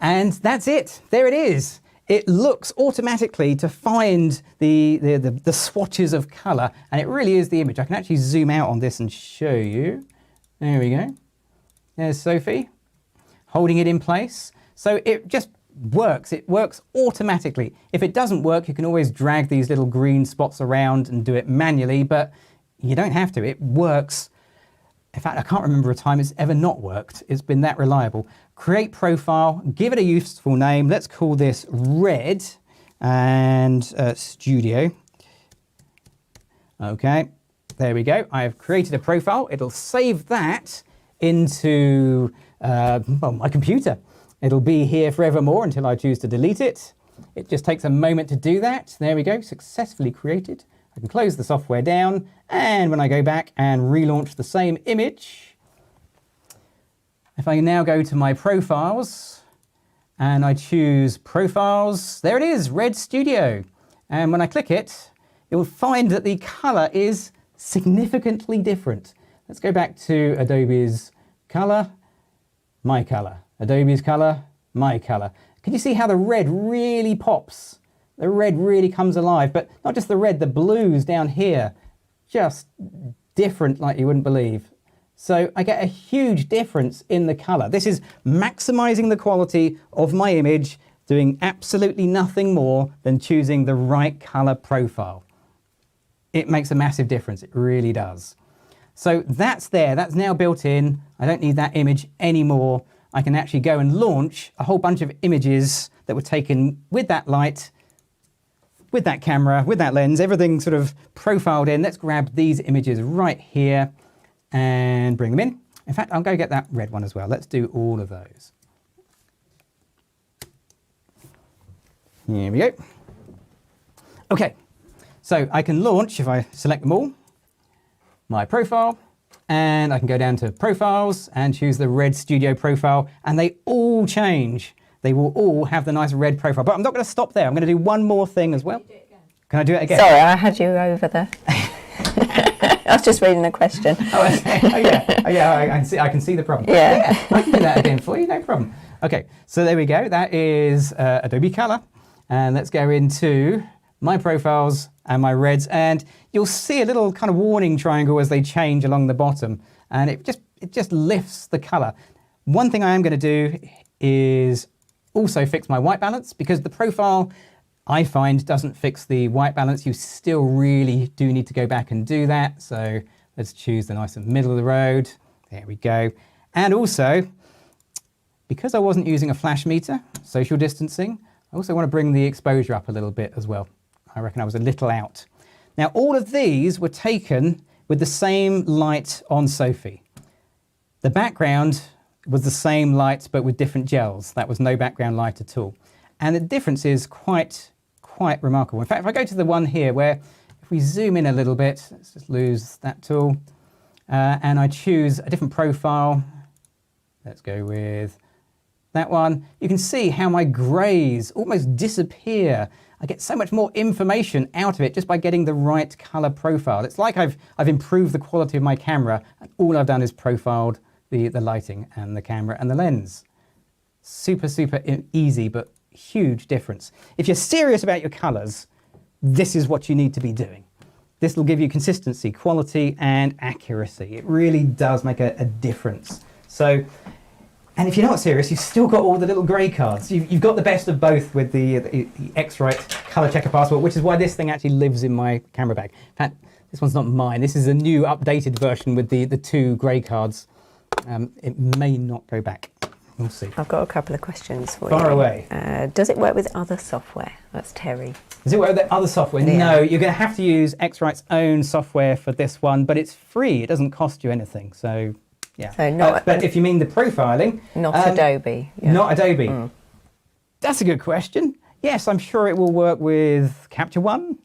And that's it. There it is. It looks automatically to find the swatches of color, and it really is the image. I can actually zoom out on this and show you. There we go. There's Sophie, holding it in place. So it just works. It works automatically. If it doesn't work, you can always drag these little green spots around and do it manually, but you don't have to. It works. In fact, I can't remember a time it's ever not worked. It's been that reliable. Create profile, give it a useful name. Let's call this Red and Studio. Okay, there we go. I've created a profile. It'll save that into well, my computer. It'll be here forevermore until I choose to delete it. It just takes a moment to do that. There we go, successfully created. I can close the software down, and when I go back and relaunch the same image, if I now go to my profiles and I choose profiles, there it is, Red Studio. And when I click it, you'll find that the color is significantly different. Let's go back to Adobe's color, my color. Adobe's color, my color. Can you see how the red really pops? The red really comes alive, but not just the red, the blues down here, just different like you wouldn't believe. So I get a huge difference in the color. This is maximizing the quality of my image, doing absolutely nothing more than choosing the right color profile. It makes a massive difference, it really does. So that's there, that's now built in. I don't need that image anymore. I can actually go and launch a whole bunch of images that were taken with that light, with that camera, with that lens, everything sort of profiled in. Let's grab these images right here and bring them in. In fact, I'll go get that red one as well. Let's do all of those. Here we go. Okay, so I can launch, if I select them all, my profile, and I can go down to profiles and choose the Red Studio profile, and they all change. They will all have the nice red profile. But I'm not going to stop there. I'm going to do one more thing as well. Can I do it again?
Sorry, I had you over there. I was just reading a question.
Oh, okay. Oh, yeah, I can see the problem.
Yeah.
I can do that again for you, no problem. Okay, so there we go. That is Adobe Color. And let's go into my profiles and my reds, and you'll see a little kind of warning triangle as they change along the bottom, and it just lifts the color. One thing I am going to do is also fix my white balance, because the profile I find doesn't fix the white balance. You still really do need to go back and do that. So let's choose the nice middle of the road. There we go. And also, because I wasn't using a flash meter, social distancing, I also want to bring the exposure up a little bit as well. I reckon I was a little out. Now, all of these were taken with the same light on Sophie. The background was the same light, but with different gels. That was no background light at all. And the difference is quite quite remarkable. In fact, if I go to the one here where if we zoom in a little bit, let's just lose that tool, and I choose a different profile. Let's go with that one. You can see how my greys almost disappear. I get so much more information out of it just by getting the right color profile. It's like I've improved the quality of my camera, and all I've done is profiled the lighting and the camera and the lens. Super, super easy, but huge difference. If you're serious about your colors, this is what you need to be doing. This will give you consistency, quality, and accuracy. It really does make a difference. So, and if you're not serious, you've still got all the little grey cards. You've got the best of both with the X-Rite ColorChecker Passport, which is why this thing actually lives in my camera bag. In fact, this one's not mine. This is a new updated version with the 2 grey cards. It may not go back. We'll see.
I've got a couple of questions for you.
Far away.
Does it work with other software? That's Terry.
Does it work with other software?
Yeah.
No, you're going to have to use X-Rite's own software for this one, but it's free. It doesn't cost you anything. So, yeah.
So not,
but if you mean the profiling...
Not Adobe. Yeah.
Not Adobe. That's a good question. Yes, I'm sure it will work with Capture One.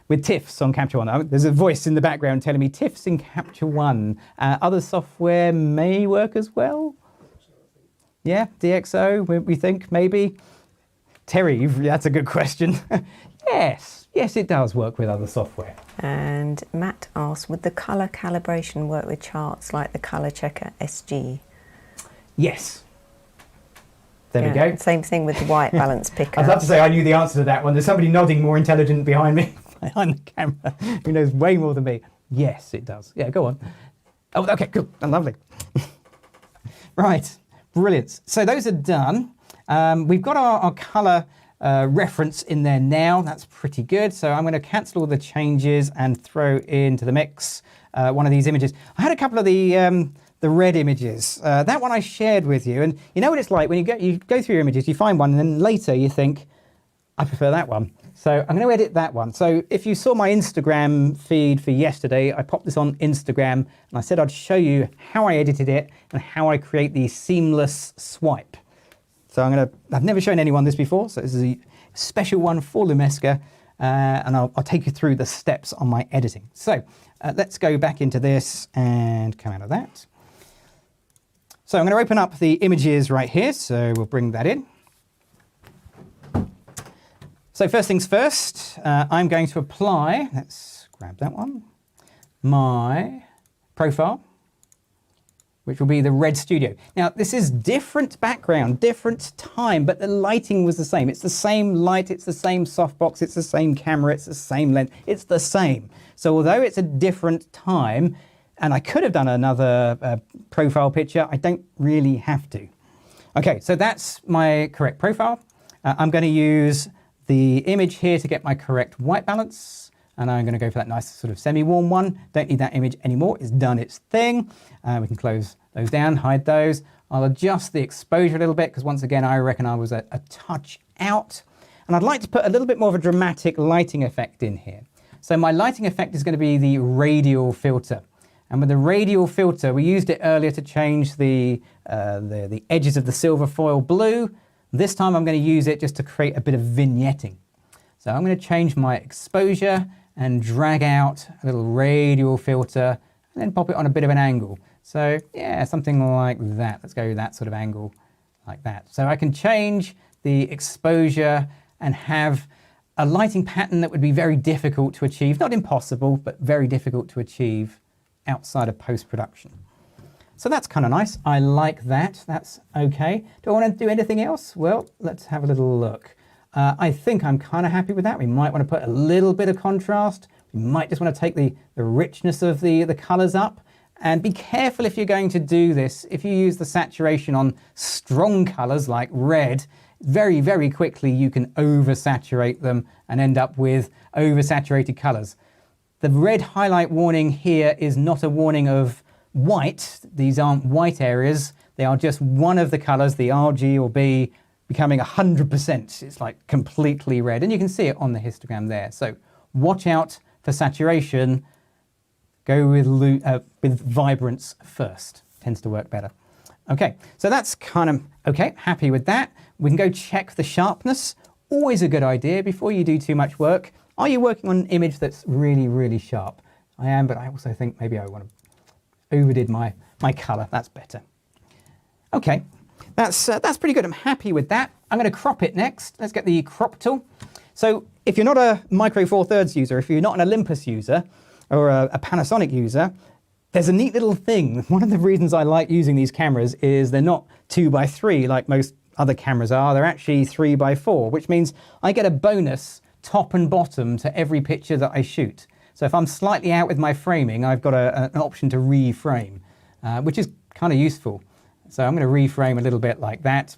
With TIFFs on Capture One. There's a voice in the background telling me TIFFs in Capture One. Other software may work as well. Yeah, DxO, we think, maybe. Terry, that's a good question. Yes, it does work with other software.
And Matt asks, would the colour calibration work with charts like the ColorChecker SG?
Yes. There we go.
Same thing with the white balance picker.
I'd love to say I knew the answer to that one. There's somebody nodding more intelligent behind me, behind the camera, who knows way more than me. Yes, it does. Yeah, go on. Oh, okay, cool. Oh, lovely. Right, brilliant. So those are done. We've got our colour reference in there now. That's pretty good. So I'm going to cancel all the changes and throw into the mix one of these images. I had a couple of the red images. That one I shared with you, and you know what it's like when you go through your images, you find one, and then later you think, I prefer that one. So I'm going to edit that one. So if you saw my Instagram feed for yesterday, I popped this on Instagram, and I said I'd show you how I edited it and how I create the seamless swipe. So I've never shown anyone this before, so this is a special one for Lumesca, and I'll take you through the steps on my editing. So let's go back into this and come out of that. So I'm going to open up the images right here, so we'll bring that in. So first things first, I'm going to apply, let's grab that one, my profile, which will be the Red Studio. Now, this is different background, different time, but the lighting was the same. It's the same light, it's the same softbox, it's the same camera, it's the same lens, it's the same. So although it's a different time, and I could have done another profile picture, I don't really have to. Okay, so that's my correct profile. I'm going to use the image here to get my correct white balance, and I'm going to go for that nice sort of semi-warm one. Don't need that image anymore, it's done its thing. We can close those down, hide those. I'll adjust the exposure a little bit, because once again, I reckon I was a touch out. And I'd like to put a little bit more of a dramatic lighting effect in here. So my lighting effect is going to be the radial filter. And with the radial filter, we used it earlier to change the edges of the silver foil blue. This time I'm going to use it just to create a bit of vignetting. So I'm going to change my exposure and drag out a little radial filter and then pop it on a bit of an angle. So yeah, something like that. Let's go with that sort of angle like that. So I can change the exposure and have a lighting pattern that would be very difficult to achieve. Not impossible, but very difficult to achieve outside of post-production. So that's kind of nice. I like that. That's okay. Do I want to do anything else? Well, let's have a little look. I think I'm kind of happy with that. We might want to put a little bit of contrast. We might just want to take the richness of the colors up. And be careful if you're going to do this. If you use the saturation on strong colors like red, very, very quickly you can oversaturate them and end up with oversaturated colors. The red highlight warning here is not a warning of white. These aren't white areas. They are just one of the colors, the R, G or B, becoming 100%. It's like completely red. And you can see it on the histogram there. So watch out for saturation. Go with vibrance first. Tends to work better. Okay, so that's kind of okay. Happy with that. We can go check the sharpness. always a good idea before you do too much work. Are you working on an image that's really, really sharp? I am, but I also think maybe I want to overdid my color. That's better. Okay, that's pretty good. I'm happy with that. I'm going to crop it next. Let's get the crop tool. So if you're not a Micro Four Thirds user, if you're not an Olympus user or a Panasonic user, there's a neat little thing. One of the reasons I like using these cameras is they're not 2x3 like most other cameras are. They're actually 3x4, which means I get a bonus top and bottom to every picture that I shoot. So if I'm slightly out with my framing, I've got an option to reframe, which is kind of useful. So I'm going to reframe a little bit like that,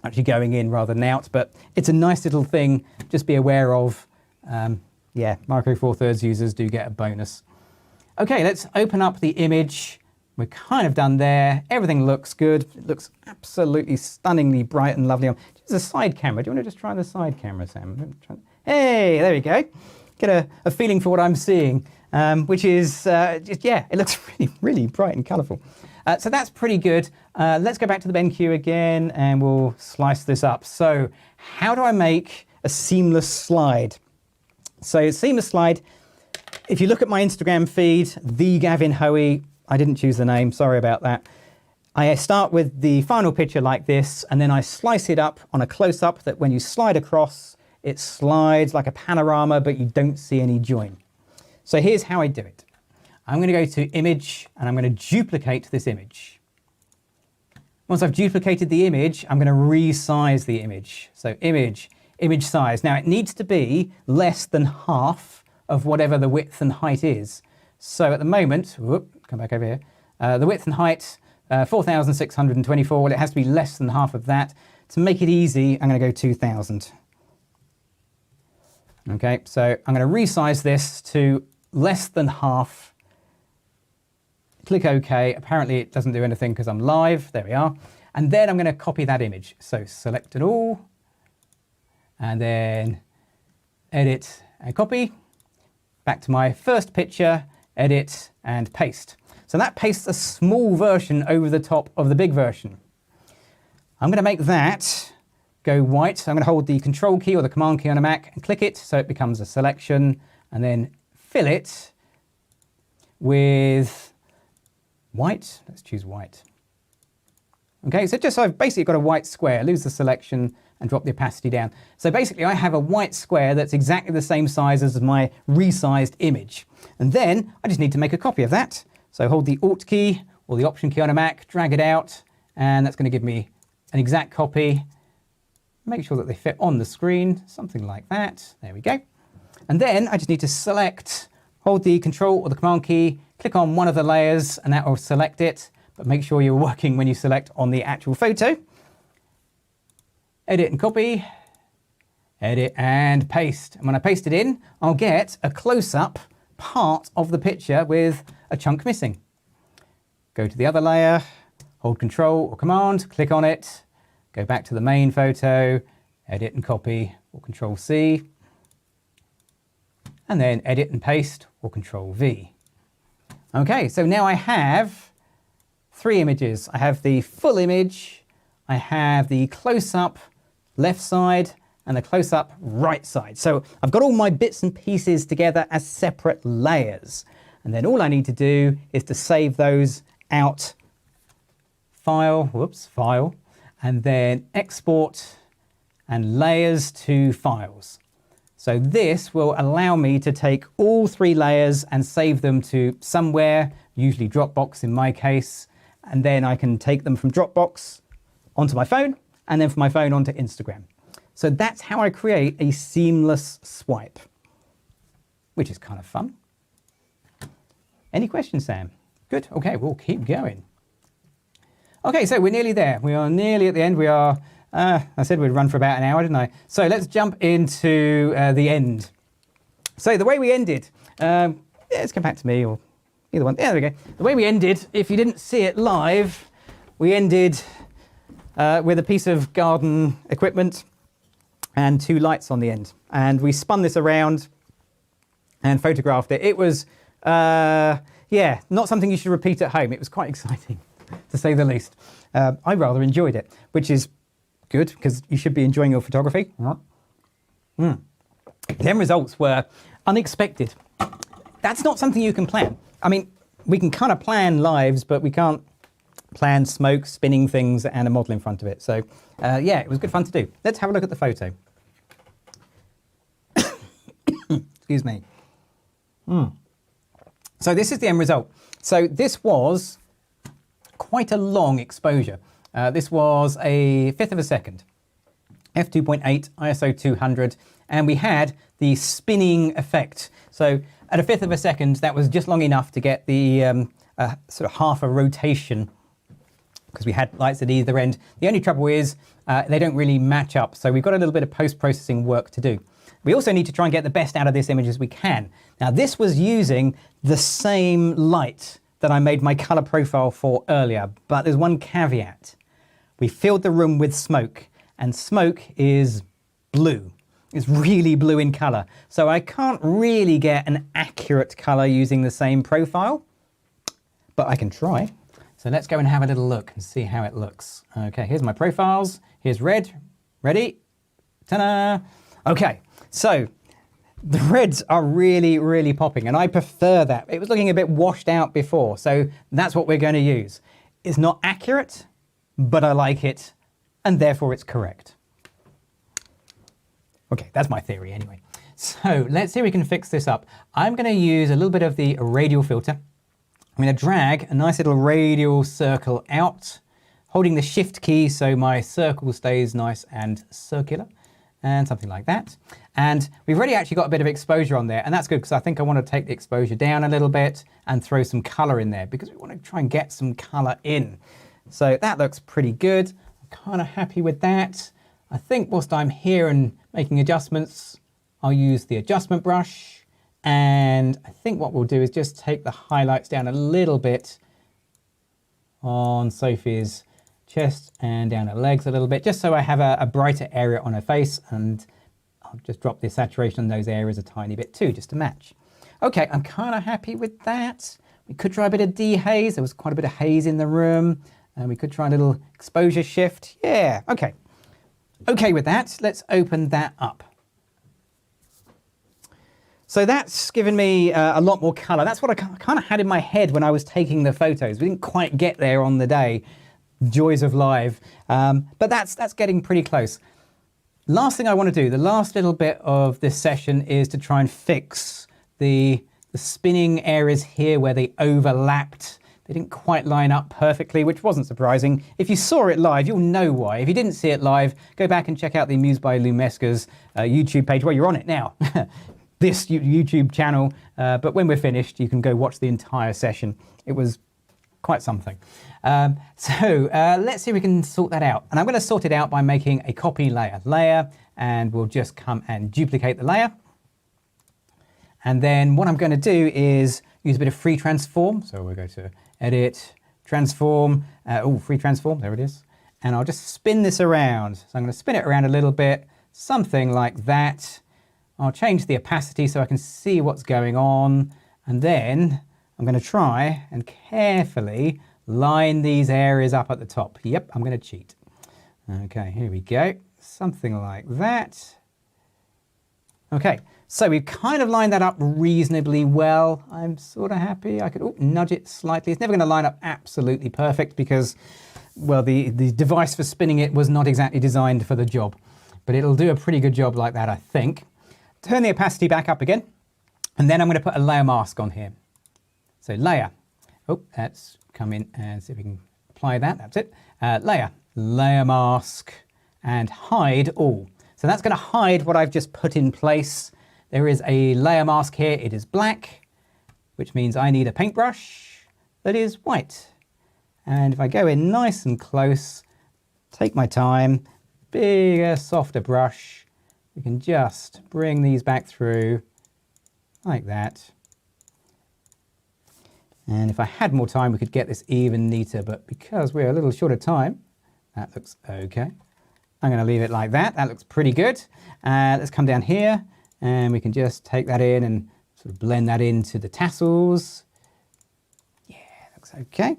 actually going in rather than out, but it's a nice little thing. Just be aware of, yeah, Micro Four Thirds users do get a bonus. Okay, let's open up the image. We're kind of done there. Everything looks good. It looks absolutely stunningly bright and lovely. It's a side camera. Do you want to just try the side camera, Sam? Hey, there we go. Get a feeling for what I'm seeing, which is, yeah, it looks really, really bright and colourful. So that's pretty good. Let's go back to the BenQ again and we'll slice this up. So how do I make a seamless slide? So seamless slide, if you look at my Instagram feed, the Gavin Hoey, I didn't choose the name, sorry about that. I start with the final picture like this, and then I slice it up on a close-up that when you slide across, it slides like a panorama, but you don't see any join. So here's how I do it. I'm going to go to Image, and I'm going to duplicate this image. Once I've duplicated the image, I'm going to resize the image. So Image, Image size. Now it needs to be less than half of whatever the width and height is. So at the moment, whoop, come back over here, the width and height, 4,624, well, it has to be less than half of that. To make it easy, I'm going to go 2,000. Okay, so I'm going to resize this to less than half. Click OK. Apparently it doesn't do anything because I'm live. There we are. And then I'm going to copy that image. So select it all, and then edit and copy. Back to my first picture, edit and paste. So that pastes a small version over the top of the big version. I'm going to make that go white. So I'm going to hold the Control key or the Command key on a Mac and click it so it becomes a selection, and then fill it with white. Let's choose white. Okay, so just so I've basically got a white square, lose the selection and drop the opacity down. So basically I have a white square that's exactly the same size as my resized image. And then I just need to make a copy of that. So hold the Alt key or the Option key on a Mac, drag it out, and that's going to give me an exact copy. Make sure that they fit on the screen, something like that. There we go. And then I just need to select, hold the Control or the Command key, click on one of the layers, and that will select it. But make sure you're working when you select on the actual photo. Edit and copy, edit and paste. And when I paste it in, I'll get a close-up part of the picture with a chunk missing. Go to the other layer, hold Control or Command, click on it, go back to the main photo, edit and copy or Control C, and then edit and paste or Control V. Okay, so now I have 3 images. I have the full image, I have the close-up left side, and the close-up right side. So I've got all my bits and pieces together as separate layers. And then all I need to do is to save those out, File, File, and then Export and Layers to Files. So this will allow me to take all 3 layers and save them to somewhere, usually Dropbox in my case, and then I can take them from Dropbox onto my phone, and then from my phone onto Instagram. So that's how I create a seamless swipe, which is kind of fun. Any questions, Sam? Good, okay, we'll keep going. Okay, so we're nearly there. We are nearly at the end. We are, I said we'd run for about an hour, didn't I? So let's jump into the end. So the way we ended, yeah, let's come back to me or either one. Yeah, there we go. The way we ended, if you didn't see it live, we ended with a piece of garden equipment and 2 lights on the end. And we spun this around and photographed it. It was, yeah, not something you should repeat at home. It was quite exciting, to say the least. I rather enjoyed it, which is good because you should be enjoying your photography. The end results were unexpected. That's not something you can plan. I mean, we can kind of plan lives, but we can't plan smoke, spinning things, and a model in front of it. So, yeah, it was good fun to do. Let's have a look at the photo. Excuse me. So this is the end result. So this was quite a long exposure. This was a fifth of a second, f2.8, ISO 200, and we had the spinning effect. So at a fifth of a second, that was just long enough to get the sort of half a rotation, because we had lights at either end. The only trouble is they don't really match up, so we've got a little bit of post-processing work to do. We also need to try and get the best out of this image as we can. Now, this was using the same light that I made my color profile for earlier, but there's one caveat. We filled the room with smoke, and smoke is blue. It's really blue in color. So I can't really get an accurate color using the same profile, but I can try. So let's go and have a little look and see how it looks. Okay, here's my profiles. Here's red. Ready? Ta-da! Okay, so the reds are really, really popping, and I prefer that. It was looking a bit washed out before, so that's what we're going to use. It's not accurate, but I like it, and therefore it's correct. Okay, that's my theory anyway. So let's see if we can fix this up. I'm going to use a little bit of the radial filter. I'm going to drag a nice little radial circle out, holding the shift key so my circle stays nice and circular, and something like that. And we've already actually got a bit of exposure on there, and that's good because I think I want to take the exposure down a little bit and throw some color in there because we want to try and get some color in. So that looks pretty good. I'm kind of happy with that. I think whilst I'm here and making adjustments, I'll use the adjustment brush. And I think what we'll do is just take the highlights down a little bit on Sophie's chest and down her legs a little bit, just so I have a brighter area on her face, and I'll just drop the saturation on those areas a tiny bit too, just to match. Okay, I'm kind of happy with that. We could try a bit of dehaze. There was quite a bit of haze in the room, and we could try a little exposure shift. Yeah, okay. Okay with that, let's open that up. So that's given me a lot more color. That's what I kind of had in my head when I was taking the photos. We didn't quite get there on the day, joys of live, but that's getting pretty close. Last thing I want to do, the last little bit of this session, is to try and fix the spinning areas here where they overlapped. They didn't quite line up perfectly, which wasn't surprising. If you saw it live, you'll know why. If you didn't see it live, go back and check out the Amused by Lumesca's YouTube page. Well, you're on it now. This YouTube channel, but when we're finished, you can go watch the entire session. It was quite something. So let's see if we can sort that out. And I'm going to sort it out by making a copy layer, and we'll just come and duplicate the layer. And then what I'm going to do is use a bit of free transform. So we'll go to edit, transform, free transform, there it is. And I'll just spin this around. So I'm going to spin it around a little bit, something like that. I'll change the opacity so I can see what's going on, and then I'm going to try and carefully line these areas up at the top. Yep, I'm going to cheat. Okay, here we go. Something like that. Okay, so we've kind of lined that up reasonably well. I'm sort of happy. I could nudge it slightly. It's never going to line up absolutely perfect because, well, the device for spinning it was not exactly designed for the job, but it'll do a pretty good job like that, I think. Turn the opacity back up again, and then I'm going to put a layer mask on here. So layer, let's come in and see if we can apply that, that's it. Layer mask, and hide all. So that's going to hide what I've just put in place. There is a layer mask here, it is black, which means I need a paintbrush that is white. And if I go in nice and close, take my time, bigger, softer brush, we can just bring these back through like that. And if I had more time, we could get this even neater, but because we're a little short of time, that looks okay. I'm going to leave it like that. That looks pretty good. Let's come down here, and we can just take that in and sort of blend that into the tassels. Yeah, looks okay.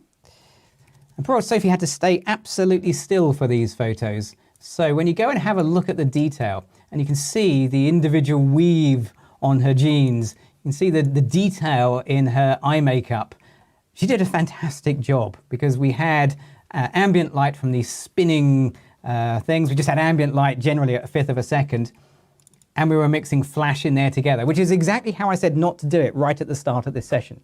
And poor old Sophie had to stay absolutely still for these photos. So when you go and have a look at the detail, and you can see the individual weave on her jeans, you can see the detail in her eye makeup. She did a fantastic job because we had ambient light from these spinning things. We just had ambient light generally at 1/5 of a second, and we were mixing flash in there together, which is exactly how I said not to do it right at the start of this session.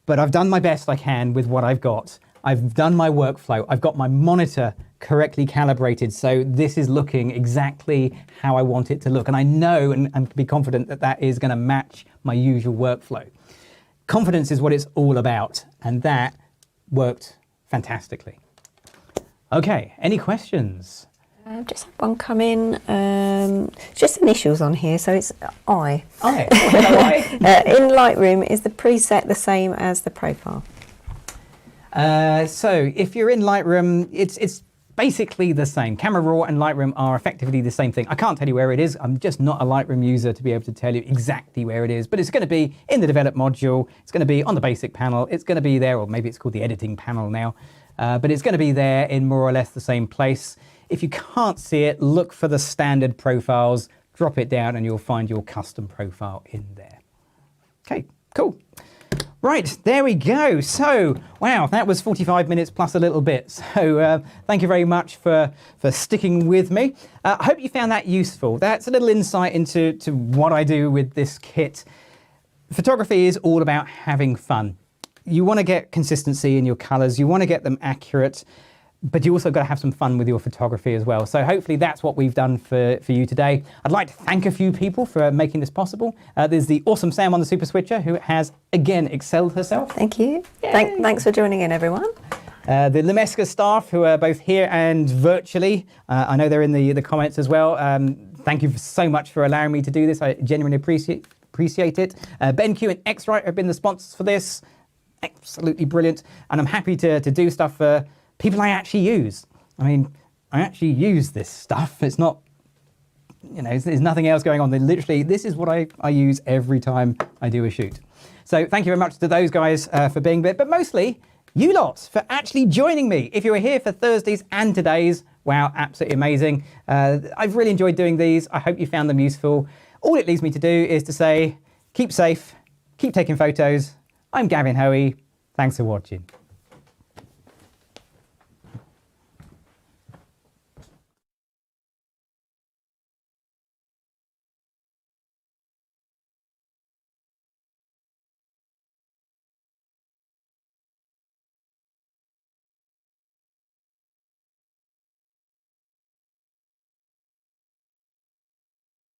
But I've done my best I can with what I've got. I've done my workflow. I've got my monitor correctly calibrated, so this is looking exactly how I want it to look. And I know and can be confident that that is going to match my usual workflow. Confidence is what it's all about, and that worked fantastically. Okay, any questions?
Just had one come in. Just initials on here, so it's I.
I.
In Lightroom, is the preset the same as the profile?
So if you're in Lightroom, it's basically the same. Camera Raw and Lightroom are effectively the same thing. I can't tell you where it is. I'm just not a Lightroom user to be able to tell you exactly where it is, but it's going to be in the develop module. It's going to be on the basic panel. It's going to be there, or maybe it's called the editing panel now, but it's going to be there in more or less the same place. If you can't see it, look for the standard profiles, drop it down, and you'll find your custom profile in there. Okay, cool. Right, there we go. So, wow, that was 45 minutes plus a little bit. So thank you very much for sticking with me. I hope you found that useful. That's a little insight into what I do with this kit. Photography is all about having fun. You want to get consistency in your colors. You want to get them accurate, but you also got to have some fun with your photography as well. So hopefully that's what we've done for you today. I'd like to thank a few people for making this possible. There's the awesome Sam on the Super Switcher, who has, again, excelled herself.
Thank you. Thanks for joining in, everyone.
The Lemesca staff, who are both here and virtually. I know they're in the comments as well. Thank you so much for allowing me to do this. I genuinely appreciate it. BenQ and X-Rite have been the sponsors for this. Absolutely brilliant. And I'm happy to do stuff for people I actually use. I mean, I actually use this stuff. It's not, you know, there's nothing else going on. Literally, this is what I use every time I do a shoot. So thank you very much to those guys for being there, but mostly you lot for actually joining me. If you were here for Thursdays and today's, wow, absolutely amazing. I've really enjoyed doing these. I hope you found them useful. All it leaves me to do is to say, keep safe, keep taking photos. I'm Gavin Hoey. Thanks for watching.